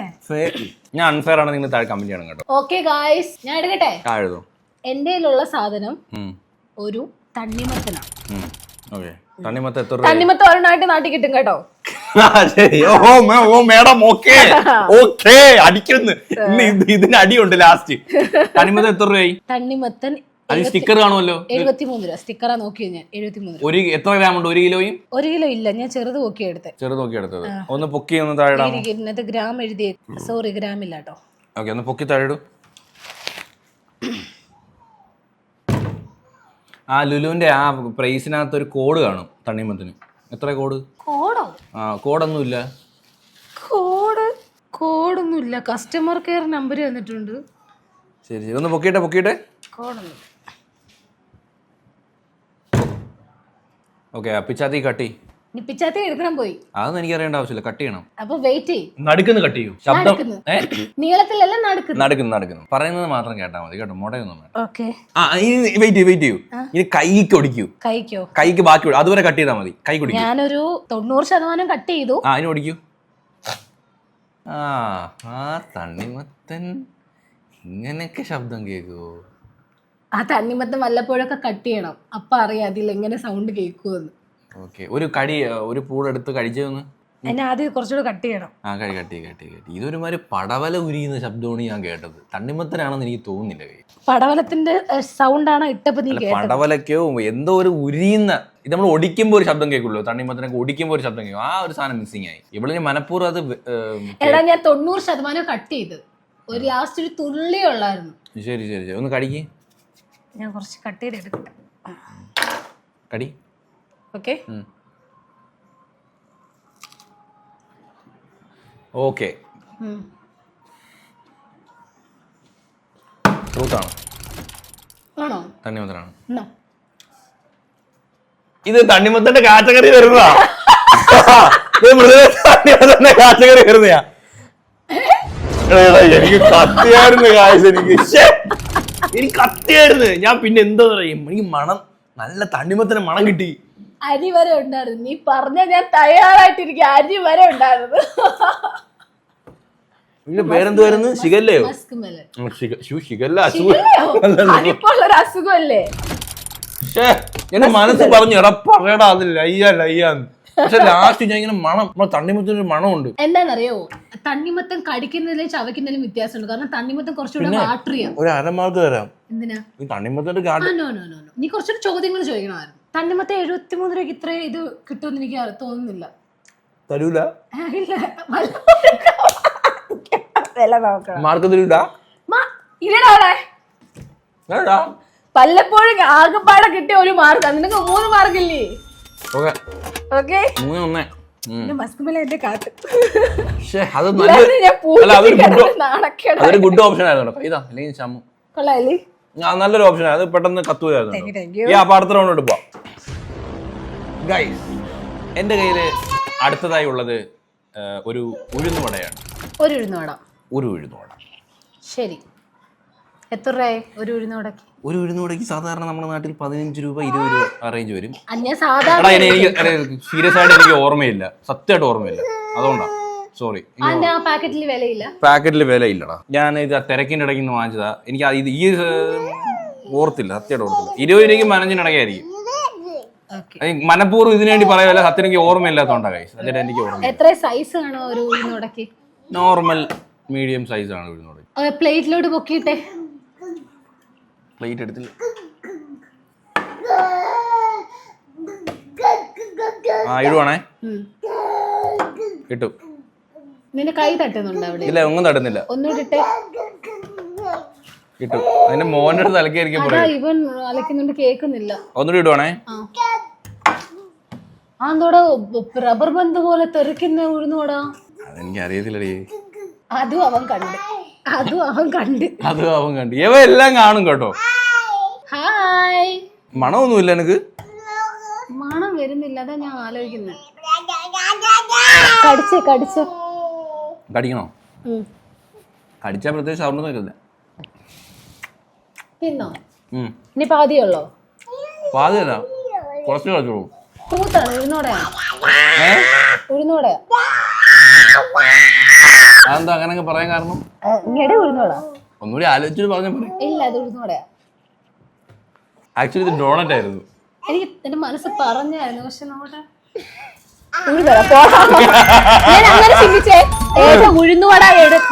ഞാൻ അൺഫെയർ ആണ്, നിങ്ങൾ താഴെ കമന്റ് ചെയ്യണം കേട്ടോ. ഓക്കെ ഗായ്സ്, ഞാൻ എടുക്കട്ടെ. എന്റെ കയ്യിലുള്ള സാധനം ഒരു തണ്ണിമത്തനാണ്. തണ്ണിമത്തം ഒരെണ്ണായിട്ട് നാട്ടിൽ കിട്ടും കേട്ടോ. അടിക്കുന്നു ഇതിന് അടിയുണ്ട് ലാസ്റ്റ്. തണ്ണിമത്തൻ എത്ര രൂപയായി? തണ്ണിമത്തൻ സ്റ്റിക്കർ കാണുമല്ലോ. 73 രൂപ. സ്റ്റിക്കറാ നോക്കിയത് ഞാൻ. 73 രൂപ. എത്ര ഗ്രാം ഉണ്ട്? 1 കിലോയും? 1 കിലോ ഇല്ല, ഞാൻ ചെറുത് നോക്കിയെടുത്തത്. ഒന്ന് പൊക്കി ഒന്ന് താഴെ. ഇതിനകത്ത് ഗ്രാം എഴുതി. സോറി, ഗ്രാം ഇല്ല കേട്ടോ. ഓക്കെ, ഒന്ന് പൊക്കി താഴെ. ആ ലുലുവിന്റെ ആ പ്രൈസിനകത്ത് ഒരു കോഡ് കാണും തണ്ണിമത്തിന്. എത്ര കോഡ്? കോഡോ? കോഡൊന്നുമില്ല. കോഡൊന്നുമില്ല. കസ്റ്റമർ കെയർ നമ്പർ തന്നിട്ടുണ്ട്. ശരി, ഒന്ന് പൊക്കിട്ടെ. കോഡൊന്നും. ഓക്കെ, പിച്ചാത്തി കട്ടി. പിച്ചാത്തി എടുക്കണം പോയി. അതൊന്നും എനിക്ക് അറിയേണ്ട ആവശ്യമില്ല, കട്ട് ചെയ്യണം. അപ്പൊ വെയിറ്റ് ചെയ്യും. നടുക്കുന്ന് കട്ട് ചെയ്യൂ. ശബ്ദം നീളത്തിലല്ല, നടക്കുന്നു. പറയുന്നത് മാത്രം കേട്ടാ മതി കേട്ടോ, മുടയൊന്നും വേണ്ട. ഓക്കെ. വെയിറ്റ് ചെയ്യൂ. ഇനി കൈക്ക് ഒടിക്കൂ. കൈക്ക് ബാക്കി അതുവരെ കട്ട് ചെയ്താൽ മതി. കൈ കുടിക്കും. ഞാനൊരു 90% കട്ട് ചെയ്തു. അതിന് ഒടിക്കൂ. ആ തണ്ണിമത്തൻ ഇങ്ങനെയൊക്കെ ശബ്ദം കേൾക്കുവോ? ആ തണ്ണിമത്തൻ വല്ലപ്പോഴൊക്കെ കട്ട് ചെയ്യണം, അപ്പൊ അറിയാം അതിൽ എങ്ങനെ സൗണ്ട് കേൾക്കുമെന്ന്. ഓക്കെ, ഒരു പൂടെടുത്ത് കഴിച്ചൊന്ന്. എന്നെ ആദ്യം കുറച്ചുകൂടെ കട്ട് ചെയ്യണം. കട്ടി. ഇതൊരുമാതിരി പടവല ഉരിയുന്ന ശബ്ദമാണ് ഞാൻ കേട്ടത്. തണ്ണിമത്തനാണെന്ന് എനിക്ക് തോന്നുന്നില്ല. പടവലത്തിന്റെ സൗണ്ടാണ് ഇട്ടപ്പോ നീ കേട്ടത്? പടവലക്കോ എന്തോ ഒരു ഉരിയുന്ന, ഇത് നമ്മൾ ഒടിക്കുമ്പോ ഒരു ശബ്ദം കേൾക്കുള്ളൂ. തണ്ണിമത്തനൊക്കെ ഒടിക്കുമ്പോ ഒരു ശബ്ദം കേൾക്കും. ആ ഒരു സാധനം മിസ്സിംഗ് ആയി. ഇവിടെ മനഃപൂർവ്വം അത്. എടാ ഞാൻ 90% കട്ട് ചെയ്ത്, ഒരു ലാസ്റ്റ് ഒരു തുള്ളി ഉള്ളായിരുന്നു. ശരി, ഒന്ന് കടിക്ക്. ഞാൻ കുറച്ച് കട്ട് ചെയ്ത് എടുക്കട്ടെ. കടി. ഓക്കെ. ഓക്കെ, ട്രൂത്താണോ? തണ്ണിമത്തനാണ്. ഇത് തണ്ണിമത്തന്റെ കാറ്റഗറി വരുന്നതാ. തണ്ണിമത്തന്റെ കാറ്റഗറി വരുന്നയാ. എനിക്ക് കത്തിയായിരുന്നു. ഞാൻ പിന്നെ എന്താ പറയും, എനിക്ക് മണം, നല്ല തണ്ണിമത്തന്റെ മണം കിട്ടി. അരി വരെ ഉണ്ടായിരുന്നു. നീ പറഞ്ഞ ഞാൻ തയ്യാറായിട്ടിരിക്കും. അരി വരെ ഉണ്ടായിരുന്നു. പേരെന്തുവായിരുന്നു? ശിഖല്ലയോ? അസുഖല്ലേ? എന്റെ മനസ്സ് പറഞ്ഞു എടാ പറയടാ അത് ലയ്യാന്ന്. പക്ഷെ ലാസ്റ്റ് ഞാൻ ഇങ്ങനെ മണം, തണ്ണിമത്തനൊരു മണമുണ്ട്. എന്താണെന്നറിയോ, തണ്ണിമത്തൻ കടിക്കുന്നതിലും ചവയ്ക്കുന്നതിലും വ്യത്യാസമുണ്ട്. കാരണം തണ്ണിമത്തൻ കുറച്ചുകൂടെ വാട്ടറിയാണ്. ഒരു അരമാർക്ക് തരാം. എന്തിനാ? തണ്ണിമത്തന്റെ നീ കുറച്ചൊരു ചോദ്യങ്ങൾ ചോദിക്കണമായിരുന്നു. തണ്ണിമത്തൻ 73 രൂപയ്ക്ക് ഇത്ര ഇത് കിട്ടുമെന്ന് എനിക്ക് തോന്നുന്നില്ല. തരൂല. വില നോക്കണം. മാർക്ക് തരൂല. വല്ലപ്പോഴും ആകെപ്പാടെ കിട്ടിയ ഒരു മാർക്ക്. നിനക്ക് 3 മാർക്കില്ലേ? ഓക്കെ 3-1. മസ്കുമല കാത്ത് അത് അതൊരു ഗുഡ് ഓപ്ഷൻ ആയിരുന്നു. ഇതാ അല്ലെങ്കിൽ ചമ്മു കൊള്ളാല്ലേ, നല്ലൊരു ഓപ്ഷൻ. അത് പെട്ടെന്ന് കത്തുകയായിരുന്നു. അപ്പൊ അടുത്ത റൗണ്ട് പോവാം. ഗൈസ്, എന്റെ കയ്യില് അടുത്തതായി ഉള്ളത് ഒരു ഉഴുന്നുവടയാണ്. ഒരു ഉഴുന്നുവട. ഒരു ഉഴുന്നുവട. ശരി, എത്ര രൂപയായി ഒരു ഉഴുന്നുവടക്ക്? ഒരു ഉഴുന്നുവടക്ക് സാധാരണ നമ്മുടെ നാട്ടിൽ 15 രൂപ 20 രൂപ അറേഞ്ച് വരും. എനിക്ക് സീരിയസ് ആയിട്ട് എനിക്ക് ഓർമ്മയില്ല, സത്യമായിട്ട് ഓർമ്മയില്ല. അതുകൊണ്ടാണ് സോറി. പാക്കറ്റിൽ വിലയില്ലടാ. ഞാൻ ഇത് തിരക്കിന്റെ ഇടയ്ക്ക് നിന്ന് വാങ്ങിച്ചതാ. എനിക്ക് ഇത് ഈ ഓർത്തില്ല, സത്യമായിട്ട് ഓർത്തില്ല. 20 രൂപയ്ക്ക് 15 ഇടയ്ക്കായിരിക്കും. മനഃപൂർവ്വം ഇതിനു വേണ്ടി പറയാല്ല, സത്യം എനിക്ക് ഓർമ്മയില്ലാത്തോണ്ടാ ഗൈസ്. അതിന്റെ എനിക്ക് ഓർമ്മ. എത്ര സൈസ് ആണോ ഒരു ഉഴുന്നുവടക്ക്? നോർമൽ മീഡിയം സൈസ് ആണ് ഉഴുന്നുവട. പ്ലേറ്റിലോട്ട് പൊക്കിയിട്ടെ. പ്ലേറ്റ് എടുത്തില്ല. ഇടുവാണേ. ഇട്ടു. നിന്റെ കൈ തട്ടുന്നുണ്ടോ അവിടെ? ഇല്ല, ഒന്നും തട്ടുന്നില്ല. ഒന്നുകൂടി ഇട്ടേ. ഇട്ടു. അതിന്റെ മോന്റെ അടുത്ത് അലക്കായിരിക്കും. ഇവൻ അലക്കുന്നുണ്ട്, കേൾക്കുന്നില്ല. ഒന്നുകൂടി ഇടുവാണേ. അതോടെ റബ്ബർ ബന്ധ പോലെ തെറിക്കുന്ന ഉഴുന്നുവടാ. അതെനിക്ക് അറിയത്തില്ലടേ. അതും അവൻ കണ്ട്. ഇവ എല്ലാം കാണും കേട്ടോ. ഹായ്. മണമൊന്നുമില്ല എനിക്ക്. മണം വരുന്നില്ല, അതാ ഞാൻ ആലോചിക്കുന്നത്. കടിക്കണോ? കടിച്ചാ പ്രത്യേകിച്ച് സൗണ്ട് കേൾക്കില്ല. തിന്നോ? ഇനി പാതിയുള്ളോ? പാതിയല്ല, കുറച്ച് കളിച്ചോളൂ. ഉഴുന്നോടയാ. അതെന്താ അങ്ങനെയൊക്കെ പറയാൻ കാരണം? ഒന്നുകൂടി ആലോചിച്ചിട്ട് പറഞ്ഞ പറയും. ഇല്ല, അത് ഉഴുന്നോടയാ. ആക്ച്വലി ഇത് ഡോണറ്റ് ആയിരുന്നു. എനിക്ക് എന്റെ മനസ്സ് പറഞ്ഞായിരുന്നു, പക്ഷെ നോട്ടെ ഉഴുന്നുവട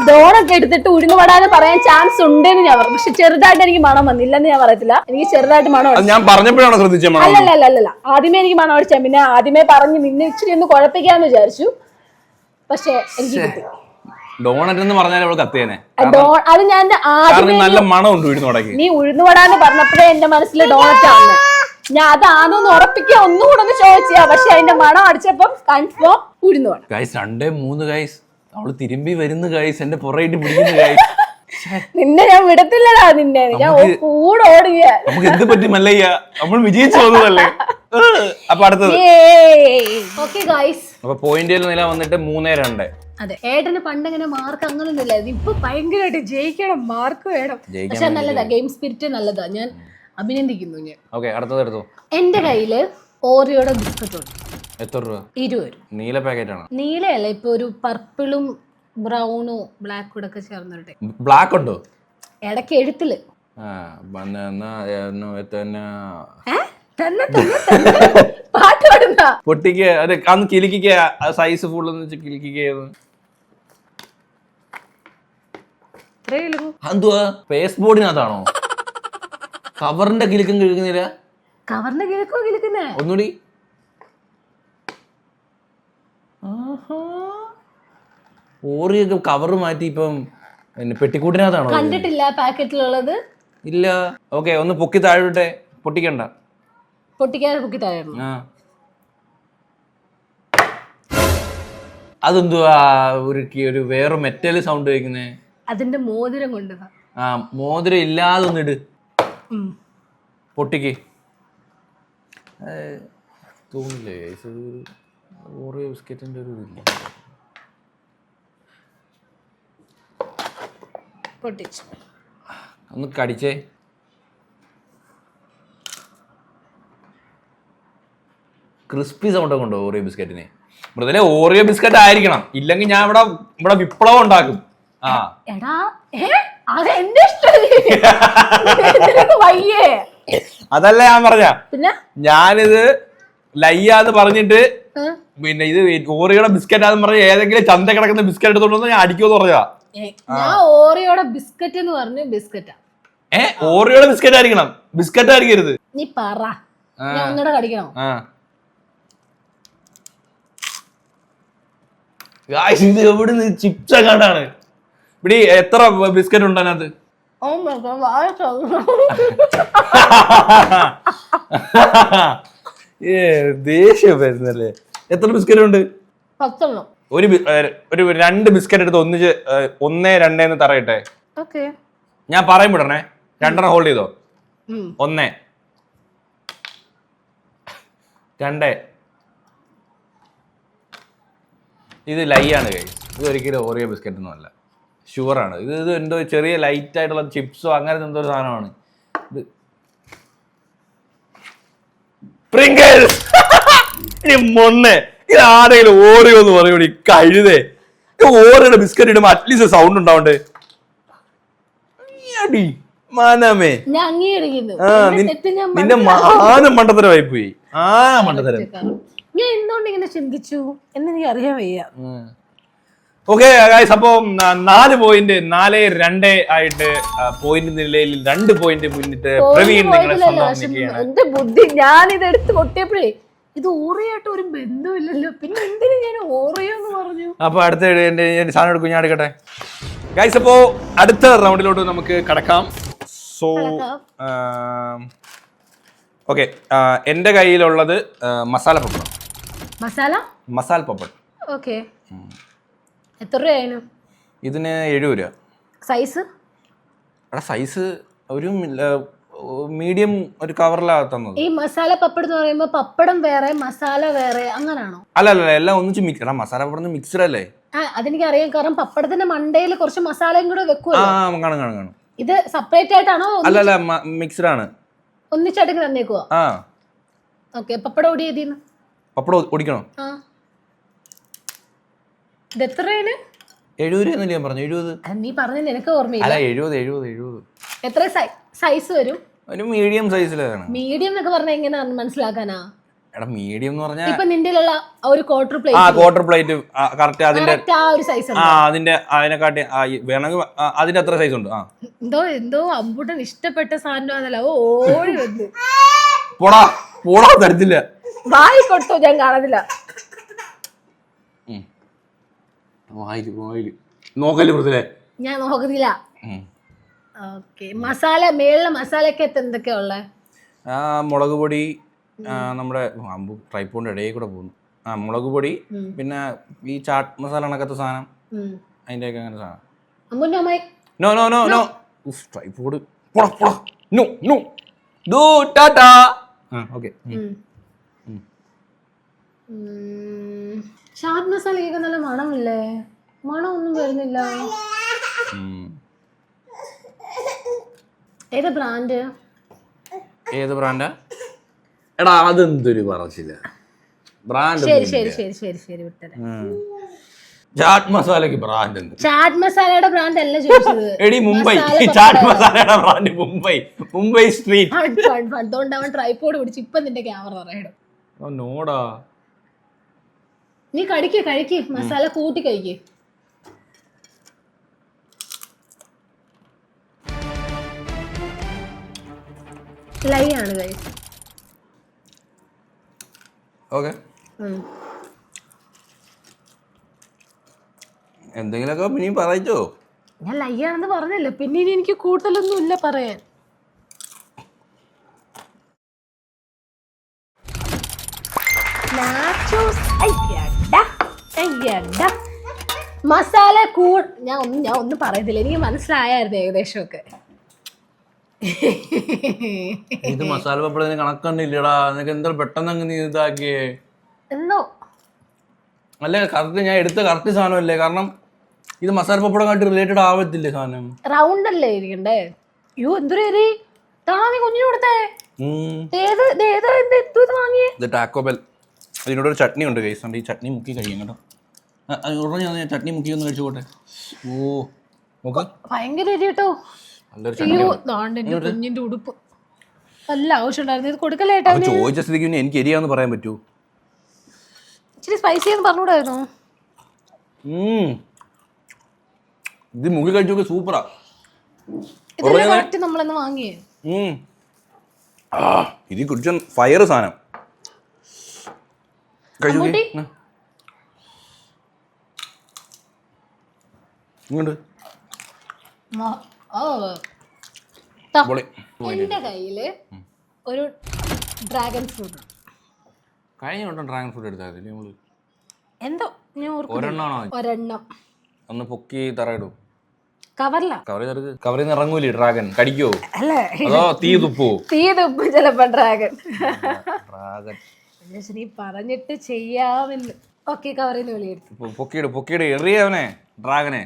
ഡോണൊക്കെ എടുത്തിട്ട് ഉഴുന്നുവട എന്ന് പറയാൻ ചാൻസ് ഉണ്ടെന്ന് ഞാൻ പറഞ്ഞു. പക്ഷെ ചെറുതായിട്ട് എനിക്ക് മണം വന്നില്ലെന്ന് ഞാൻ പറയത്തില്ല. എനിക്ക് ചെറുതായിട്ട് മണം. ഞാൻ പറഞ്ഞപ്പോഴാണ് ശ്രദ്ധിച്ചത്. അല്ലല്ല, ആദ്യമേ എനിക്ക് മണം അടിച്ചാൽ പിന്നെ ആദ്യമേ പറഞ്ഞ് നിന്നെ ഇച്ചിരി ഒന്ന് കുഴപ്പിക്കാന്ന് വിചാരിച്ചു. പക്ഷെ എനിക്ക് കിട്ടി. ഡോണറ്റ് എന്ന് പറഞ്ഞാൽ അവൾ കത്തിയേനെ. അത് ഞാൻ നല്ല മണമുണ്ട് ഉഴുന്നുവടക്ക്. നീ ഉഴുന്നുവട എന്ന് പറഞ്ഞപ്പോഴേ എന്റെ മനസ്സിൽ ഡോണറ്റ് ആണ്. ഞാൻ അതാണോന്ന് ഉറപ്പിക്കാൻ ഒന്നുകൂടെ ഒന്ന് ചോദിച്ചാ. പക്ഷെ അതിന്റെ മണം അടിച്ചപ്പം കൺഫേം ഉഴുന്നുവട. ഗൈസ് 2-3 ഗൈസ് അവള് തിരുമ്പി വരുന്ന ഗൈസ്, എന്റെ പുറയിട്ട് പിടിക്കുന്ന ഗൈസ്. നിന്നെ ഞാൻ വിടത്തില്ലടാ, നിന്നെ ഞാൻ കൂടെ ഓടുക. നമുക്ക് എന്ത് പറ്റി മല്ലയ്യ, നമ്മൾ വിജയിച്ചു പോകുന്നതല്ലേ. അപ്പൊ അടുത്തത് അപ്പൊ പോയിന്റിൽ നില വന്നിട്ട് 3-2. അതെ, ഏട്ടന് പണ്ടെങ്ങനെ മാർക്ക് അങ്ങനൊന്നും ഇല്ലായിരുന്നു. ഇപ്പൊ ഭയങ്കരമായിട്ട് ജയിക്കണം, മാർക്ക് വേണം. പക്ഷെ നല്ലതാ, ഗെയിം സ്പിരിറ്റ് നല്ലതാ. ഞാൻ അഭിനന്ദിക്കുന്നു. ഞാൻ അടുത്തത് എടുത്തു. എന്റെ കയ്യില് ഓറിയോയുടെ ബിസ്ക്കറ്റ് ഉണ്ട്. എത്ര രൂപ? 20. നീല പാക്കറ്റ് ആണോ? നീലയല്ല, ഇപ്പൊ ഒരു പർപ്പിളും ബ്രൗണും ബ്ലാക്കും കൂടെ ഒക്കെ ചേർന്നിട്ട്. ബ്ലാക്ക് ഉണ്ടോ? ഇടയ്ക്ക് എഴുത്തില് പാട്ട് പാടുന്ന പൊട്ടിക്ക്. അതെ, അന്ന് കിലിക്കുക സൈസ് ഫുള്ള് കിലിക്കുക. എന്തുവാ പേസ്റ്റ് ബോർഡിനകത്താണോ? കവറിന്റെ കിലുക്കം കിഴക്കുന്നില്ല. കവറിന്റെ കിലുക്കോ കിലുക്കുന്നേ? ഒന്നുകൂടി. ഓറിയൊക്കെ കവർ മാറ്റി ഇപ്പം പെട്ടിക്കൂട്ടിനകത്താണോ? കണ്ടിട്ടില്ല പാക്കറ്റിലുള്ളത്. ഇല്ല. ഓക്കെ, ഒന്ന് പൊക്കി താഴോട്ടെ. പൊട്ടിക്കണ്ട. പൊട്ടിക്കാതെ പൊക്കി താഴെ. അതെന്തുവാ ഒരു വേറെ മെറ്റൽ സൗണ്ട് കേൾക്കുന്നേ? അതിന്റെ മോതിരം കൊണ്ടുവാ. മോതിരം ഇല്ലാതെ ഒന്നിട്. പൊട്ടിക്ക്. തോന്നില്ലേ ഓറിയോ ബിസ്ക്കറ്റിന്റെ ഒരു ഇതില്ല. പൊട്ടിച്ചു. ഒന്ന് കടിച്ചേ. ക്രിസ്പി സൗണ്ട് ഒക്കെ ഉണ്ടോ ഓറിയോ ബിസ്ക്കറ്റിന്? മൃദുലെ ഓറിയോ ബിസ്ക്കറ്റ് ആയിരിക്കണം, ഇല്ലെങ്കിൽ ഞാൻ ഇവിടെ വിപ്ലവം ഉണ്ടാക്കും. അതല്ല ഞാൻ പറഞ്ഞ. ഞാനിത് ലയ്യാന്ന് പറഞ്ഞിട്ട് പിന്നെ ഇത് ഓറിയോയുടെ ബിസ്ക്കറ്റ് ആണെന്ന് പറഞ്ഞ ഏതെങ്കിലും ചന്ത കിടക്കുന്ന ബിസ്ക്കറ്റ് എടുത്തോണ്ട് ഞാൻ അടിക്കുമെന്ന് പറഞ്ഞതാ. ഓറിയോയുടെ ബിസ്ക്കറ്റ് എന്ന് പറഞ്ഞു ബിസ്ക്കറ്റാ. ഓറിയോയുടെ ബിസ്ക്കറ്റ് ആയിരിക്കണം, ബിസ്ക്കറ്റ് ആയിരിക്കരുത്. നീ പറ, ഒന്നുകൂടെ കടിക്കണം. ഇത് എവിടുന്ന് ചിപ്സ് എങ്ങാണ്ടാണ്. ഇവിടെ എത്ര ബിസ്ക്കറ്റ് ഉണ്ട് അതിനകത്ത്? ദേഷ്യം വരുന്നല്ലേ. എത്ര ബിസ്ക്കറ്റ് ഉണ്ട്? 10. ഒരു 2 ബിസ്ക്കറ്റ് എടുത്ത് ഒന്നിച്ച് 1, 2 എന്ന് തറയിട്ടെ. ഓക്കെ, ഞാൻ പറയുമ്പോടണേ. 2 ഹോൾഡ് ചെയ്തോ. 1, 2. ഇത് ലൈ ആണ് കൈ. ഇത് ഒരിക്കലും ഓറിയോ ബിസ്ക്കറ്റ് ഒന്നും അല്ല, ഷുവറാണ്. ഇത് എന്തോ ചെറിയ ലൈറ്റ് ആയിട്ടുള്ള ചിപ്സോ അങ്ങനെ എന്തോ ഒരു സാധനമാണ് ഇത്. പ്രിങ്കിൾസ്. ഇനി മൊണ്ണെ ഇത് ആരെങ്കിലും ഓറിയോ എന്ന് പറയൂടി കഴുതേ. ഓറിയുടെ ബിസ്ക്കറ്റ് ഇടുമ്പോ അറ്റ്ലീസ്റ്റ് സൗണ്ട് ഉണ്ടാവണ്ടേ. മാനമേ നിന്റെ ആന മണ്ടത്തരമായി പോയി. മണ്ടത്തരം ഞാൻ എന്തുകൊണ്ട് ഇങ്ങനെ ചിന്തിച്ചു എന്ന് എനിക്ക് അറിയാൻ വയ്യ. ഓക്കെ ഗൈസ്, അപ്പൊ 4 പോയിന്റ് 4-2 ആയിട്ട് പോയിന്റ് നിലയിൽ 2 പോയിന്റ് മുന്നിട്ട് പ്രവീൺ നിങ്ങളെ സ്വന്തമാക്കുകയാണ്. എന്റെ ബുദ്ധി ഞാൻ ഇത് എടുത്ത് കൊട്ടിയപ്പോഴേ ഇത് ഓറിയായിട്ട് ഒരു ബന്ധമില്ലല്ലോ, പിന്നെ എന്തിനു ഞാൻ ഓറിയോ എന്ന് പറഞ്ഞു. അപ്പൊ അടുത്ത സാധനം എടുക്കും, ഞാൻ എടുക്കട്ടെ ഗൈസ്. അപ്പോ അടുത്ത റൗണ്ടിലോട്ട് നമുക്ക് കടക്കാം. സോ ഓക്കെ, എന്റെ കയ്യിലുള്ളത് മസാല പപ്പടം. മസാല പപ്പടം. ഓക്കെ, എത്ര രൂപയായിരുന്നു ഇതിന്? 70 രൂപ. സൈസ്? സൈസ് ഒരു മീഡിയം ഒരു കവറിലാണ് തന്നത്. ഈ മസാല പപ്പടം എന്ന് പറയുമ്പോ പപ്പടം വേറെ മസാല വേറെ അങ്ങനാണോ? അല്ല, എല്ലാം ഒന്നിച്ച് മിക്സ്. മസാല പപ്പടം മിക്സ്ഡ് അല്ലേ? അതെനിക്ക് അറിയാം, കാരണം പപ്പടത്തിന്റെ മണ്ടയിൽ കുറച്ച് മസാലയും കൂടെ വെക്കുമല്ലോ. കാണും. ഇത് സെപ്പറേറ്റ് ആയിട്ടാണോ? അല്ല, മിക്സ്ഡ് ആണ്. ഒന്നിച്ചടക്ക് തന്നേക്കുവാ. ഓക്കെ, പപ്പടം ഓടിയതിന്ന് പപ്പടം ഓടിക്കണോ? ഇത് എത്ര രൂപയാണ്? 70 രൂപ ഞാൻ പറഞ്ഞു. 70. നീ പറഞ്ഞ നിനക്ക് ഓർമ്മയില്ല. 70. എത്ര സൈസ് വരും? ഒരു മീഡിയം സൈസിലാണ്. മീഡിയം എന്നൊക്കെ പറഞ്ഞാൽ എങ്ങനെ മനസ്സിലാക്കാനാ? മീഡിയം എന്ന് പറഞ്ഞാൽ ഇപ്പൊ നിന്റെ ഒരു ക്വാർട്ടർ പ്ലേറ്റ് കറക്റ്റ് അതിന്റെ സൈസ് അതിനെക്കാട്ടി വേണമെങ്കിൽ അതിന്റെ അത്ര സൈസ് ഉണ്ട്. എന്തോ അമ്പൂട്ടൻ ഇഷ്ടപ്പെട്ട സാധനം ഓടി വന്നു. പോടാ തരത്തില്ല. വായി കൊടുത്തോ, ഞാൻ കാണുന്നില്ല. നോക്കല്ലേ പുറത്തില്ലേ? ഞാൻ നോക്കുന്നില്ല. ഓക്കെ, മസാല മേളിലെ മസാലക്കകത്ത് എന്തൊക്കെയാ ഉള്ളത്? മുളക് പൊടി, നമ്മുടെ ട്രൈപ്പോണിന്റെ ഇടയിൽ കൂടെ പോകുന്നു. മുളക് പൊടി, പിന്നെ ഈ ചാട്ട് മസാല കണക്കത്തെ സാധനം, അതിന്റെയൊക്കെ അങ്ങനെ സാധനം. ട്രൈപ്പോഡ് ചാട്ട് മസാലയൊക്കെ നല്ല മണമില്ലേ? മണമൊന്നും വരുന്നില്ല. ഏത് ബ്രാൻഡാ? എടാ അതെന്തൊരു പറച്ചില്ല. ബ്രാൻഡ് ശരി വിട്ടത്. ചാട്ട് മസാലക്ക് ബ്രാൻഡ് ഉണ്ട്. ചാട്ട് മസാലയുടെ ബ്രാൻഡ് അല്ല ചോദിച്ചത്. എടി മുംബൈ ചാട്ട് മസാലയുടെ ബ്രാൻഡ് മുംബൈ സ്ട്രീറ്റ്. അതുകൊണ്ട് അവൻ ട്രൈപോഡ് പിടിച്ച് ഇപ്പൊ നിന്റെ ക്യാമറ പറയണം. നോടാ, നീ കഴിക്ക് മസാല കൂട്ടി കഴിക്ക്. ലൈ ആണ് ഗൈസ്. ഓക്കെ, എന്തെങ്കിലുമൊക്കെ പിന്നെ പറയിച്ചോ. ഞാൻ ലൈ ആണെന്ന് പറഞ്ഞല്ലോ, പിന്നെ ഇനി എനിക്ക് കൂടുതലൊന്നും ഇല്ല പറയാൻ. മസാല ഞാൻ ഒന്നും പറയത്തില്ല, എനിക്ക് മനസ്സിലായായിരുന്നു ഏകദേശം ഒക്കെ. ഇത് മസാല പപ്പടത്തിന് കണക്കണ്ടില്ലടാ, നിനക്ക് എന്താ പെട്ടെന്ന് അങ്ങ് നീ ഇതാക്കിയേ എന്നോ? അല്ലേ കറക്റ്റ് ഞാൻ എടുത്ത കറക്റ്റ് സാധനമല്ലേ? കാരണം ഇത് മസാല പപ്പടമായിട്ട് റിലേറ്റഡ് ആവത്തില്ലേ സാധനം? റൗണ്ട് അല്ലേ ഇരിക്കണ്ടേ? യോ എന്തൊരു കുഞ്ഞിന് കൊടുത്തേ. ഇത് ടാക്കോ ബെൽ. അതിനോട് ഒരു ചട്നി ഉണ്ട് കൈസ്. ഈ ചട്നി മുക്കി കഴിയും കേട്ടോ. ഞാൻ ചട്നി മുക്കി ഒന്ന് കഴിച്ചോട്ടെ. ഭയങ്കര കേട്ടോ. കുഞ്ഞിന്റെ ഉടുപ്പ് നല്ല ആവശ്യമുണ്ടായിരുന്നു. ഇത് കൊടുക്കലേട്ടാ. ചോദിച്ച സ്ഥിതിക്ക് എനിക്ക് എരിയാന്ന് പറയാൻ പറ്റൂ? ഇച്ചിരി സ്പൈസി എന്ന് പറഞ്ഞൂടായിരുന്നു. ഇത് മുക്കി കഴിച്ചോക്കെ സൂപ്പറാ. നമ്മളെന്ന് വാങ്ങിയേ. ഇത് കുടിച്ച ഫയർ സാധനം കഴിച്ചു. ഇങ്ങോട്ട് എന്റെ കയ്യില് ഒരു ഡ്രാഗൺ ഫ്രൂട്ട്. കഴിഞ്ഞ വട്ടം ഡ്രാഗൺ ഫ്രൂട്ട് എടുത്തായിരുന്നു നമ്മള്. എന്തോ ഞാൻ ഒരെണ്ണാണോ? ഒരെണ്ണം ഒന്ന് പൊക്കി തറയിടും. കവറില കവറിൽ നിന്ന് ഇറങ്ങൂലേ ഡ്രാഗൺ? കടിക്കോ അല്ലേ? അതോ തീ തുപ്പോ? തീ തുപ്പും ചിലപ്പോ ഡ്രാഗൺ. ഡ്രാഗൺ നീ പറഞ്ഞിട്ട് ചെയ്യാമെന്ന്. ഓക്കെ, കവറിൽ നിന്ന് വെളിയെടുത്തു. പൊക്കിയിട് എറിയവനെ ഡ്രാഗനെ.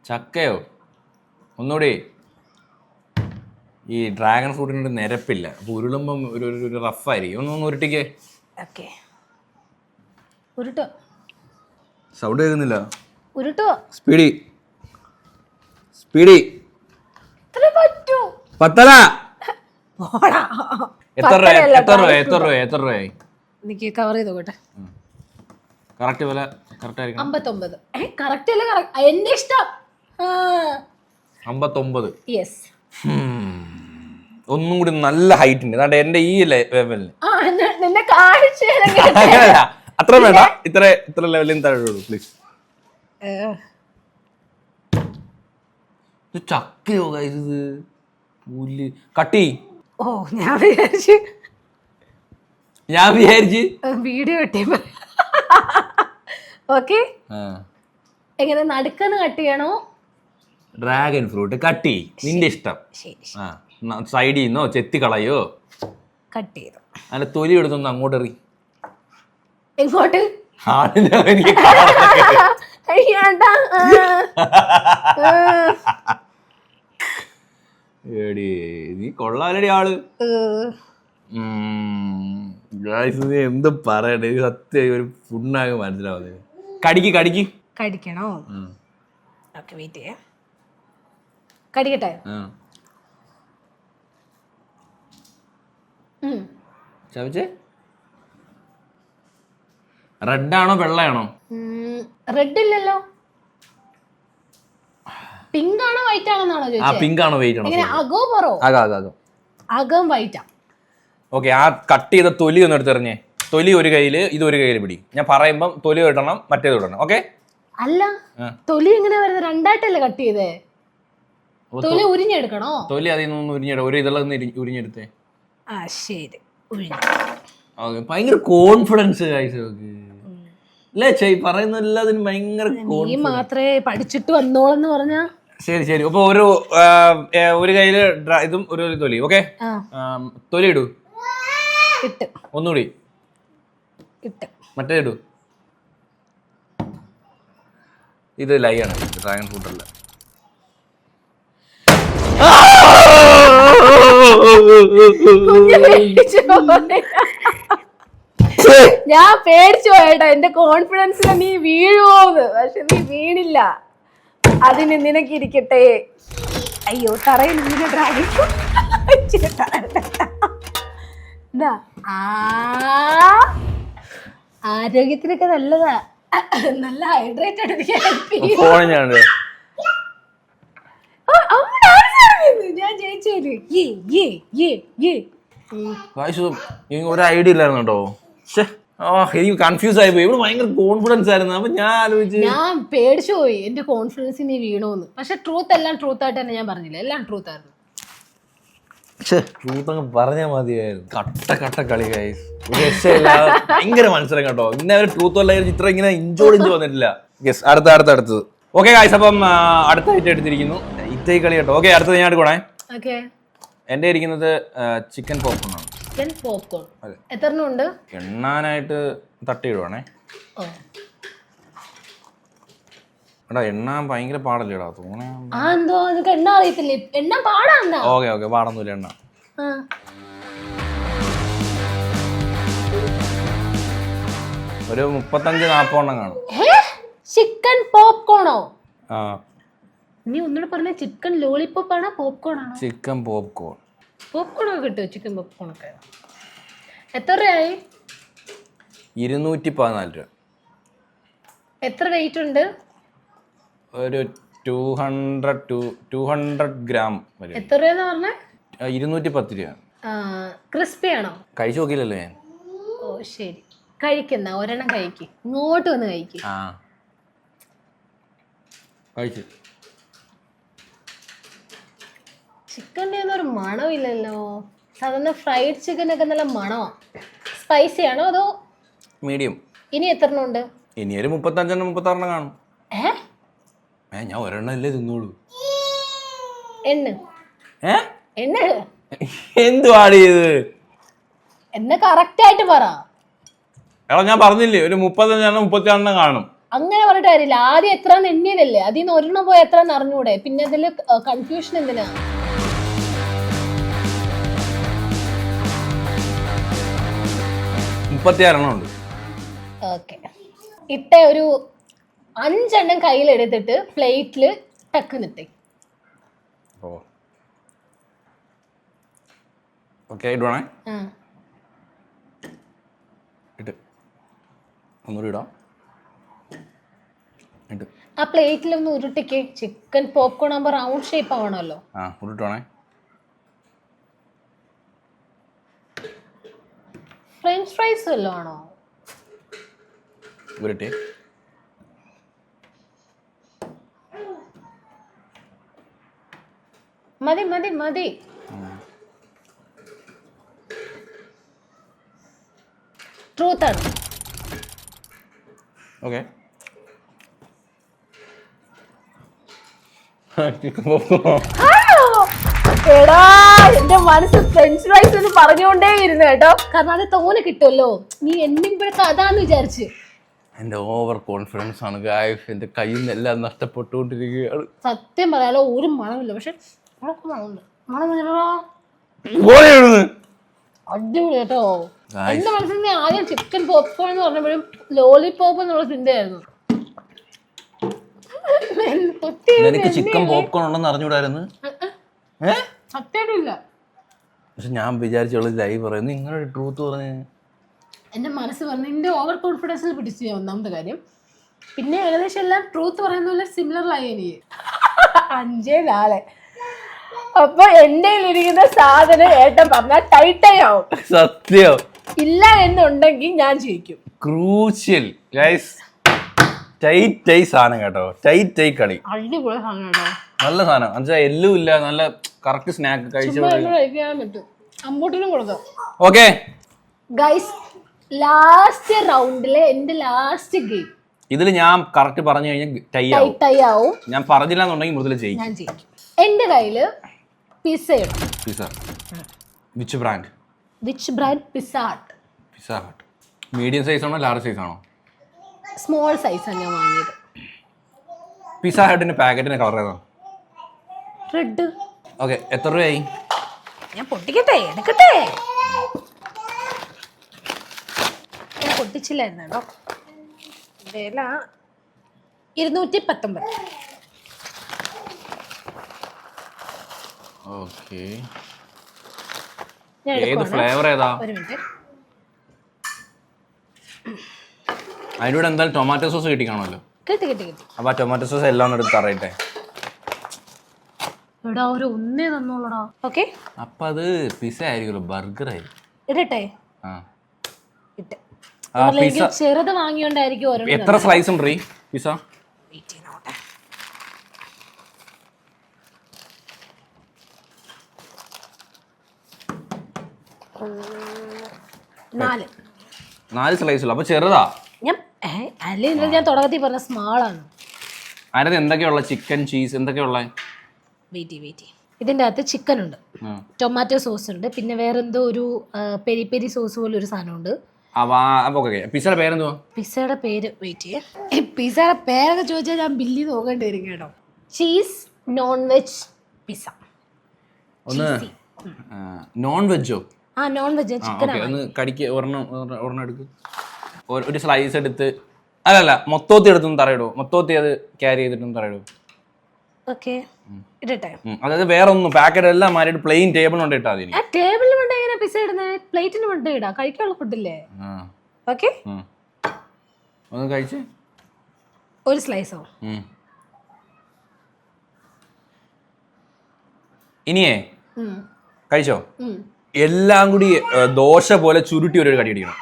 ചക്കയോ? ഒന്നുകൂടി. ഈ ഡ്രാഗൺ ഫ്രൂട്ടിനൊരു നിരപ്പില്ല, അപ്പൊ ഉരുളുമ്പം ഒരു റഫായിരിക്കും. ഒന്ന് ഉരുട്ടിക്കേ. ഓക്കെ, ഉരുട്ടോ. സൗണ്ട് കേൾക്കുന്നില്ല. ഉരുട്ടോ. സ്പീഡി. ഇത്ര പറ്റൂ. പത്തല. എത്ര രൂപയായി? എനിക്ക് കവർ ചെയ്ത് നോക്കട്ടെ. കറക്റ്റ് വില കറക്റ്റ് ആയിരിക്കും. 59. കറക്റ്റ് അല്ലേ? എന്റെ ഇഷ്ടം 59. യെസ്. ഒന്നും കൂടി നല്ല ഹൈറ്റ് ഉണ്ട്. അതാണ്ട് എന്റെ ഈ ലെവലിന് നിന്നെ കാണിച്ചു അത്ര വേണ്ട, ഇത്ര ലെവലിൽ താഴെ പ്ലീസ്. ചക്കയോ ഇത് പുല്ല് കട്ടി. ഓ, ഞാൻ വിചാരിച്ചു വീഡിയോ കിട്ടിയപ്പോ. ഓക്കെ, എങ്ങനെ നടുക്കെന്ന് കട്ട് ചെയ്യണോ? ഡ്രാഗൺ ഫ്രൂട്ട് കട്ടി നിന്റെ ഇഷ്ടം. സൈഡിൽ നിന്നോ ചെത്തി കളയോ? കട്ട് ചെയ്തു. അതിന്റെ തൊലി എടുത്തൊന്ന് അങ്ങോട്ട് എറി. എങ്ങോട്ട്? നീ കൊള്ളാലടി ആള്. എന്ത് പറയണ്ടേ, സത്യം ഒരു ഫുഡാകെ മനസ്സിലാവുന്നത്. കടിക്കണോ? ഓക്കെ, വെയിറ്റ് ചെയ്യാം. കടിക്കട്ടെ? ചവച്ചേ. റെഡാണോ വെള്ളയാണോ? റെഡ് ഇല്ലല്ലോ. പിങ്ക് ആണോ വൈറ്റ് ആണോന്നാണോ ചോദിച്ചത്? പിങ്ക് ആണോ വൈറ്റ് ആണോ? അകോ പറോ? അകം വൈറ്റാ. ഓക്കെ, ആ കട്ട് ചെയ്ത തൊലി ഒന്ന് എടുത്തെറിഞ്ഞേ. തൊലി ഒരു കയ്യില്, ഇത് ഒരു കയ്യില് പിടി. ഞാൻ പറയുമ്പം തൊലി ഇടണം, മറ്റേത് ഇടണം. ഓക്കെ? അല്ല, തൊലി എങ്ങനെ വരുന്നത്? രണ്ടായിട്ടല്ലേ കട്ട് ചെയ്തേ? തൊലി ഉരിഞ്ഞെടുക്കണോ? തൊലി അതിൽ നിന്ന് ഉരിഞ്ഞെടുക്കും. ഒരു ഇതുള്ള ഉരിഞ്ഞെടുത്തേ. ശരി. ഭയങ്കര കോൺഫിഡൻസ് അല്ലേ പറയുന്ന എല്ലാത്തിനും ഭയങ്കര. നീ മാത്രമേ പഠിച്ചിട്ട് വന്നോളെന്ന് പറഞ്ഞാ. ശരി. അപ്പൊ ഒരു കയ്യില് ഇതും ഒരു തൊലി. ഓക്കെ, തൊലി ഇടൂ. ഇട്ട്. ഒന്നുകൂടി ഇട്ട്. മറ്റേ ഇടൂ. ഇത് ലൈയാണ്, ഡ്രാഗൺ ഫ്രൂട്ട് അല്ല. ഞാൻ പേടിച്ചു പോയേട്ടാ, എന്റെ കോൺഫിഡൻസിൽ നീ വീഴുവോന്ന്. പക്ഷെ നീ വീണില്ല. അതിന് നിനക്കിരിക്കട്ടെ. അയ്യോ, തറയിൽ വീണ ഡ്രാഗൺ ആരോഗ്യത്തിനൊക്കെ നല്ലതാ. നല്ല ഹൈഡ്രേറ്റഡ്. ഞാൻ ജയിച്ചേര്. ഒരു ഐഡിയ ഇല്ലായിരുന്നു കേട്ടോ. എനിക്ക് കൺഫ്യൂസ് ആയി പോയി. ഇവിടെ ഭയങ്കര കോൺഫിഡൻസ് ആയിരുന്നു. അപ്പൊ ഞാൻ പേടിച്ചു പോയി, എന്റെ കോൺഫിഡൻസ് നീ വീണോന്ന്. പക്ഷെ ട്രൂത്ത് എല്ലാം ട്രൂത്ത് ആയിട്ട് തന്നെ ഞാൻ പറഞ്ഞില്ല. എല്ലാം ട്രൂത്ത് ആയിരുന്നു. ട്രൂത്ത് അങ്ങ് പറഞ്ഞാൽ മതിയായിരുന്നു. കട്ട കളി ഗൈസ്. ഭയങ്കര മത്സരം കേട്ടോ. ഇന്നെ അവർ ട്രൂത്ത് അല്ല ഇത്ര ഇങ്ങനെ ഇഞ്ചോടിഞ്ച് വന്നിട്ടില്ല. യെസ്, അടുത്തത്. ഓക്കെ ഗൈസ്, അപ്പം അടുത്തായിട്ട് എടുത്തിരിക്കുന്നു ഇത്തൈ കളി കേട്ടോ. ഓക്കെ, അടുത്തത് ഞാൻ എടുക്കണേ. എന്റെ ഇരിക്കുന്നത് ചിക്കൻ പോപ്കോൺ ആണ്. ചിക്കൻ പോപ്കോൺ എത്ര ഉണ്ട്? എണ്ണാനായിട്ട് തട്ടിയിടുവാണേ. എടാ, എണ്ണാൻ ഭയങ്കര പാടല്ലേടാ തോന്നേ. എണ്ണ അറിയത്തില്ലേ? എണ്ണ പാടാ. ഓക്കെ, പാടൊന്നുമില്ല. എണ്ണ ഒരു 35-40 കാണും. ചിക്കൻ പോപ്കോണോ? നീ ഒന്നുകൂടെ പറഞ്ഞ. ചിക്കൻ ലോളിപോപ്പ് ആണോ പോപ്കോൺ ആണോ? Chicken popcorn. പോപ്കോൺ ഒക്കെ കിട്ടുമോ? ചിക്കൻ പോപ്കോൺ ഒക്കെ എത്ര രൂപയായി? 214 രൂപ. എത്ര വെയിറ്റ് ഉണ്ട്? ഒരു 200 ഗ്രാം വരും. എത്ര രൂപ പറഞ്ഞേ? 210 രൂപ. ക്രിസ്പി ആണോ? കഴിച്ചു നോക്കില്ലല്ലോ ഞാൻ. ഓ ശരി, കഴിക്കുന്ന ഒരെണ്ണം കഴിക്ക്. ഇങ്ങോട്ട് വന്ന് കഴിക്ക്. കഴിച്ചു. ചിക്കൻ്റെ ഒന്നും ഒരു മണമില്ലല്ലോ. സാധാരണ ഫ്രൈഡ് ചിക്കൻ ഒക്കെ നല്ല മണമാണ്. സ്പൈസി ആണോ അതോ മീഡിയം? ഇനി എത്ര എണ്ണം ഉണ്ട്? ഇനി ഒരു 35-36 കാണും. ഏ ഞാൻ ഒരെണ്ണം അല്ലേ തിന്നോളൂ. എണ്ണ എന്തുവാണ് ഇത്? എന്നെ കറക്റ്റ് ആയിട്ട് പറ. എടാ ഞാൻ പറഞ്ഞില്ലേ ഒരു 35-36 കാണും. അങ്ങനെ പറഞ്ഞിട്ട് കാര്യമില്ല. ആദ്യം എത്ര എണ്ണിയതല്ലേ, അതിൽ നിന്ന് ഒരെണ്ണം പോയി എത്ര അറിഞ്ഞൂടെ? പിന്നെ അതില് കൺഫ്യൂഷൻ എന്തിനാ? 36 ഉണ്ട്. ഓക്കെ, ഇട്ട ഒരു 5 എണ്ണം കയ്യിലെടുത്തിട്ട് പ്ലേറ്റില് ടക്ക് നിട്ടേ. ഓക്കെ ഇടുവാണേ. ഇട്ട് ഒന്നുകൂടി ഇടാം. ഇട്ട് ആ പ്ലേറ്റിലൊന്ന് ഉരുട്ടിക്ക്. ചിക്കൻ പോപ്കോൺ ആകുമ്പോൾ റൗണ്ട് ഷേപ്പ് ആവണമല്ലോ. ഉരുട്ടുവാണേ. ഫ്രഞ്ച് ഫ്രൈസ് വല്ലതും ആണോ? ഉരുട്ടി. മതി മതി മതി. ട്രൂത്ത് ആണ്. ഓക്കെ എടാ എന്റെ മനസ്സ് ഫ്രഞ്ച് ഫ്രൈസ് എന്ന് പറഞ്ഞുകൊണ്ടേ ഇരുന്നു കേട്ടോ. കാരണം അത് തോനെ കിട്ടുമല്ലോ. നീ എന്തെങ്കിലും അതാന്ന് വിചാരിച്ച്. എന്റെ ഓവർ കോൺഫിഡൻസ് ആണ് ഗായ്സ്. എന്റെ കയ്യിൽ നിന്ന് എല്ലാം നഷ്ടപ്പെട്ടുകൊണ്ടിരിക്കുകയാണ്. സത്യം പറയാലോ ഒരു മണമില്ല. പക്ഷെ മണമുണ്ട്. മണമില്ലടാ. അടിപൊളി കേട്ടോ. എന്റെ മനസ്സിൽ നിന്ന് ആദ്യം ചിക്കൻ പോപ്കോൺ എന്ന് പറഞ്ഞപ്പോഴും ലോലിപോപ്പ് എന്നുള്ള ചിന്തയായിരുന്നു. എനിക്ക് ചിക്കൻ പോപ്കോൺ ഉണ്ടെന്ന് അറിഞ്ഞൂടായിരുന്നു. സത്യമായിട്ടില്ല. പക്ഷെ ഞാൻ വിചാരിച്ചുള്ള ലൈവ് പറയുന്നു. നിങ്ങളുടെ ട്രൂത്ത് പറഞ്ഞ് എന്റെ മനസ്സ് പറഞ്ഞു. എന്റെ ഓവർ കോൺഫിഡൻസിൽ പിടിച്ചു ഞാൻ ഒന്നാമത്തെ കാര്യം. പിന്നെ ഏകദേശം എല്ലാം ട്രൂത്ത് പറയുന്ന പോലെ സിമിലർ ആയി എനിക്ക്. 5-4. അപ്പൊ എന്റെ ഇരിക്കുന്ന സാധനം ഏട്ടൻ പറഞ്ഞാൽ ടൈറ്റൈ ആവും. സത്യം ഇല്ല എന്നുണ്ടെങ്കിൽ ഞാൻ ജയിക്കും. Crucial guys. ടൈറ്റ് സാധനം കേട്ടോ. ടൈറ്റ് കളി. അടിപൊളി സാധനം കേട്ടോ. നല്ല സാധനം എന്നുവെച്ചാൽ എല്ലും ഇല്ല. നല്ല കറക്റ്റ് സ്നാക്ക് കഴിച്ചു കഴിക്കാൻ പറ്റും. അമ്പൂട്ടിനും കൊടുക്കാം. ഓക്കെ ഗൈസ്, ലാസ്റ്റ് റൗണ്ടിലെ എന്റെ ലാസ്റ്റ് ഗെയിം. ഇതിൽ ഞാൻ കറക്റ്റ് പറഞ്ഞു കഴിഞ്ഞാൽ ടൈ ആവും. ഞാൻ പറഞ്ഞില്ല എന്നുണ്ടെങ്കിൽ മൃദുല ജയിക്കും. ഞാൻ ജയിക്കും. എന്റെ കയ്യില് പിസ്സയുണ്ട്. Pizza which brand? Which brand? Pizza Hut. Pizza Hut. Medium size ആണോ ലാർജ് സൈസ് ആണോ? സ്മോൾ സൈസാണ് ഞാൻ വാങ്ങിയത്. പിസ്സ ഹട്ടിന്റെ പാക്കറ്റിന്റെ കളർ ഏതാ? റെഡ്. ഓക്കെ, എത്ര രൂപയായി? ഞാൻ പൊട്ടിക്കട്ടെ, എടുക്കട്ടെ. ഞാൻ പൊട്ടിച്ചില്ലായിരുന്നു കേട്ടോ. വില 219. ഓക്കെ, ഏത് ഫ്ലേവർ ഏതാ? ഒരു മിനിറ്റ്. അതിൻ്റെ കൂടെ എന്തായാലും ടൊമാറ്റോ സോസ് കിട്ടി കാണുമല്ലോ. കിട്ടി. അപ്പൊ ആ ടൊമാറ്റോ സോസ് എല്ലാം എടുത്ത് തറയട്ടെ. എടാ ഒരു ഒന്നേ തന്നോളടാ. ഓക്കെ, അപ്പൊ അത് പിസ്സ ആയിരിക്കുമല്ലോ, ബർഗർ ആയിരിക്കും. ഇടട്ടെ. പിസ്സ ചെറുത് വാങ്ങിയോണ്ടായിരിക്കും. എത്ര സ്ലൈസ് ഉണ്ട് പിസ്സ? 4 സ്ലൈസ് ഉള്ളു. അപ്പൊ ചെറുതാ. ഞാൻ തുടക്കത്തിൽ പറഞ്ഞ സ്മാൾ ആണ്. അതിനകത്ത് എന്തൊക്കെയുള്ള? ചിക്കൻ, ചീസ്, എന്തൊക്കെയുള്ള? വെയിറ്റ്. ഇതിൻ്റെ അകത്ത് ചിക്കൻ ഉണ്ട്, ടൊമാറ്റോ സോസ് ഉണ്ട്, പിന്നെ വേറെന്തോ ഒരു പെരി പെരി സോസ് പോലെ ഒരു സാധനമുണ്ട്. പിസ്സയുടെ പേരെന്തുവാ? പിസ്സയുടെ പേര് പിസ്സയുടെ പേരൊക്കെ ചോദിച്ചാൽ ഞാൻ ബില്ല് നോക്കേണ്ടി വരും കേട്ടോ. Cheese non veg pizza. ഒന്ന് നോൺ വെജോ? Non veg. ചിക്കൻ ഒന്ന് കടിക്ക്. ഒരെണ്ണം എടുക്ക്. ഒരു സ്ലൈസ് എടുത്ത്, അല്ലല്ല മൊത്തത്തി എടുത്തൊന്ന് തറയിടൂ. മൊത്തത്തി അത് ക്യാരി ചെയ്തിട്ടൊന്ന് തറയിടൂ. ഓക്കെ, ഇടട്ടെ. അതായത് വേറെ ഒന്നും പാക്കറ്റ് എല്ലാം മാറിയിട്ട് പ്ലെയിൻ ടേബിൾ കൊണ്ട് ഇട്ടാ മതി. ടേബിളിൽ കൊണ്ട് എങ്ങനെ പിസ്സ ഇടുന്നത്? പ്ലേറ്റിന് കൊണ്ട് ഇടാം. കഴിക്കാനുള്ള ഫുഡില്ലേ? ഓക്കെ, ഒന്ന് കഴിച്ച്. ഒരു സ്ലൈസോ? ഇനിയേ കഴിച്ചോ? എല്ലാം കൂടി ദോശ പോലെ ചുരുട്ടി ഒരു കടി അടിക്കണം.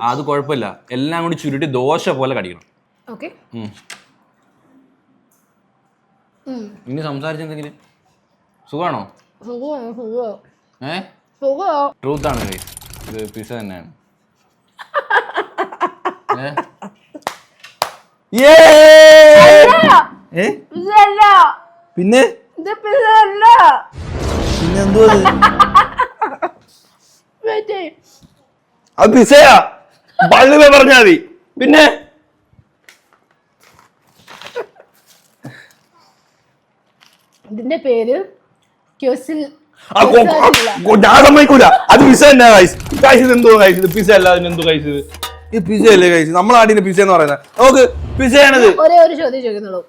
അത് കുഴപ്പമില്ല. എല്ലാം കൂടി ചുരുട്ടി ദോശ പോലെ കടിക്കണം. ഓക്കെ, ഇനി സംസാരിച്ചെന്തെങ്കിലും സുഖാണോ? ട്രൂത്ത് ആണ് ഗൈസ്, ഇത് പിസ്സ തന്നെയാണ്. പിന്നെ പിന്നെന്തോ അത് പിസയാ, പള്ളിമേ പറഞ്ഞാ മതി. പിന്നെ ഇതിന്റെ പേര് ഞാൻ സമ്മതിക്കൂല, അത് പിസ തന്നെ ഗൈസ്. ഇത് എന്തോ ഗൈസ്, ഇത് പിസ അല്ല, അതിനെന്തോ ഗൈസ്, ഇത് പിസ അല്ലേ ഗൈസ്, നമ്മളാടിന്റെ പിസ എന്ന് പറയുന്നത്. നമുക്ക് പിസയാണിത്. ഒരേ ഒരു ചോദ്യം ചോദിക്കുന്നുള്ളൂ,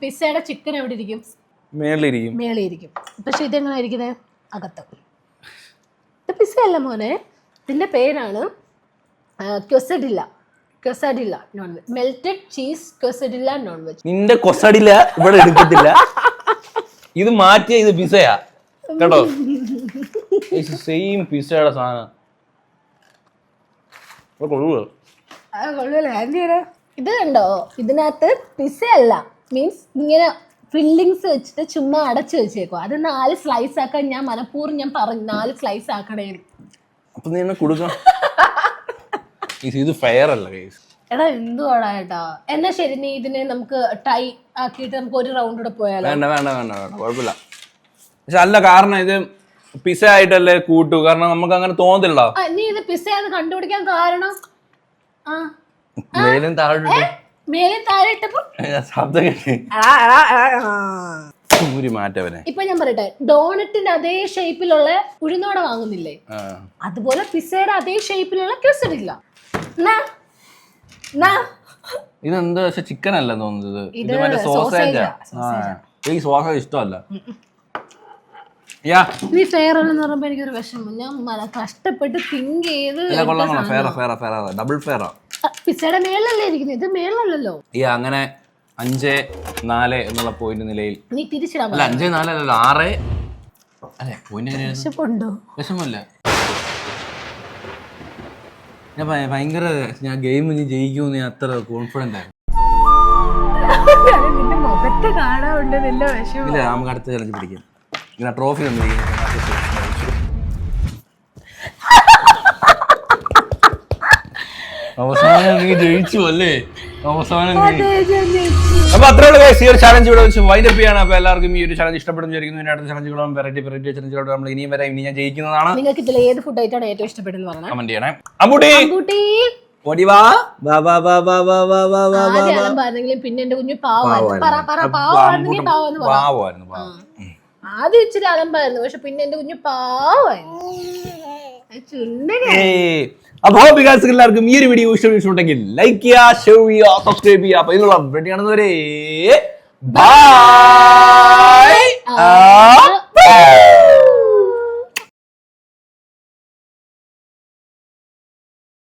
പിസയുടെ ചിക്കൻ എവിടെ ഇരിക്കും? മേളിയിരിക്കും. പക്ഷെ ഇതെങ്ങനെ ഇരിക്കുന്നത്? അകത്ത്. ഇത് പിസ അല്ല മോനെ, ഇതിന്റെ പേരാണ് quesadilla non veg, melted cheese quesadilla non veg. നിന്റെ കൊസഡില്ല ഇവിടെ എടുക്കത്തില്ല, ഇത് മാറ്റിയ ഇത് പിസയാ കേട്ടോ. സെയിം പിസയുടെ സാധനം ഇത് കണ്ടോ, ഇതിനകത്ത് പിസ അല്ല, മീൻസ് ഇങ്ങനെ ഫില്ലിങ്സ് വെച്ചിട്ട് ചുമ്മാ അടച്ചു വെച്ചേക്കോ. അത് 4 സ്ലൈസ് ആക്കാൻ ഞാൻ മനഃപൂർവ്വം ഞാൻ പറഞ്ഞു 4 സ്ലൈസ് ആക്കണേ. അപ്പൊ നീ എന്നെ കൊടുക്കണം. ഇത് ഫെയർ അല്ല ഗൈസ്. എടാ എന്തുവാടാ ഏട്ടാ. എന്നാ ശരി, നീ ഇതിനെ നമുക്ക് ടൈ ആക്കിയിട്ട് നമുക്ക് ഒരു റൗണ്ട് കൂടെ പോയാലോ? വേണ്ട കുഴപ്പമില്ല. പക്ഷെ അല്ല, കാരണം ഇത് പിസ ആയിട്ടല്ലേ കൂട്ടു, കാരണം നമുക്ക് അങ്ങനെ തോന്നത്തില്ലല്ലോ. നീ ഇത് പിസയാന്ന് കണ്ടുപിടിക്കാൻ കാരണം മേലും താഴെട്ടപ്പോ ശബ്ദം കേട്ട് മാറ്റവനെ. ഇപ്പൊ ഞാൻ പറയട്ടെ, ഡോണറ്റിന്റെ അതേ ഷേപ്പിലുള്ള ഉഴുന്നോടെ വാങ്ങുന്നില്ലേ, അതുപോലെ പിസയുടെ അതേ ഷേപ്പിലുള്ള ക്വസഡില്ല. ഇതെന്താ, പക്ഷെ ചിക്കൻ അല്ല തോന്നുന്നത്, ഇത് മറ്റേ സോസേജാ. ഈ സോസേജ് ഇഷ്ടമല്ല. നീ ഫെയർ അല്ലെന്ന് പറയുമ്പോ എനിക്കൊരു വിഷമം. ഞാൻ കഷ്ടപ്പെട്ട് തിങ്ക് ചെയ്ത് ഡബിൾ ഫെയറാ. പിസയുടെ മേളല്ലേ ഇരിക്കുന്നത്, ഇത് മേളല്ലോ. അങ്ങനെ 5-4 എന്നുള്ള പോയിന്റ് നിലയിൽ നീ തിരിച്ചിടാൻ. അല്ല 5-4 അല്ല 6 അല്ലെ പോയിന്റ്. വിഷമമുണ്ടോ? വിഷമല്ല, ഞാൻ ഭയങ്കര ഞാൻ ഗെയിം ജയിക്കുമെന്ന് ഞാൻ അത്ര കോൺഫിഡന്റ് ആയിരുന്നു. നിന്റെ മുഖത്ത് കാണാറുണ്ട് നിന്റെ വിഷമം. ഇല്ല, നമുക്ക് അടുത്ത ചലഞ്ച് പിടിക്കാം. ഇങ്ങനെ ട്രോഫി ഒന്നും അവസാനം നീ ജയിച്ചു അല്ലേ? അവസാനം അപ്പൊ അത്രയുള്ള ഈ ഒരു ചലഞ്ച് ഇവിടെ വെച്ച് വൈൻഡപ്പ് ചെയ്യാണ്. അപ്പൊ എല്ലാവർക്കും ഈ ഒരു ചലഞ്ച് ഇഷ്ടപ്പെടുന്നു വിചാരിക്കുന്നു. അടുത്ത ചലഞ്ചുകളും വെറൈറ്റി ചലഞ്ചുകളും നമ്മൾ ഇനിയും വരാം. ഇനി ഞാൻ ജയിക്കുന്നതാണ്. നിങ്ങൾക്ക് ഇതിൽ ഏത് ഫുഡ് ആയിട്ടാണ് ഏറ്റവും ഇഷ്ടപ്പെട്ടെന്ന് പറഞ്ഞാൽ കമന്റ് ചെയ്യണേ. പിന്നെ എന്റെ കുഞ്ഞു പാവായിരുന്നു. ആദ്യം ഇച്ചിരി അലമ്പായിരുന്നു, പക്ഷെ പിന്നെ എന്റെ കുഞ്ഞു പാവായിരുന്നു. അപ്പൊ എല്ലാവർക്കും ഈ ഒരു വീഡിയോ ഇഷ്ടപ്പെട്ടെങ്കിൽ ലൈക്ക് ചെയ്യുക, ഷെയർ ചെയ്യുക, സബ്സ്ക്രൈബ് ചെയ്യുക. അപ്പൊ ഇതിനുള്ള റെഡിയാണെന്നവരെ ബൈ.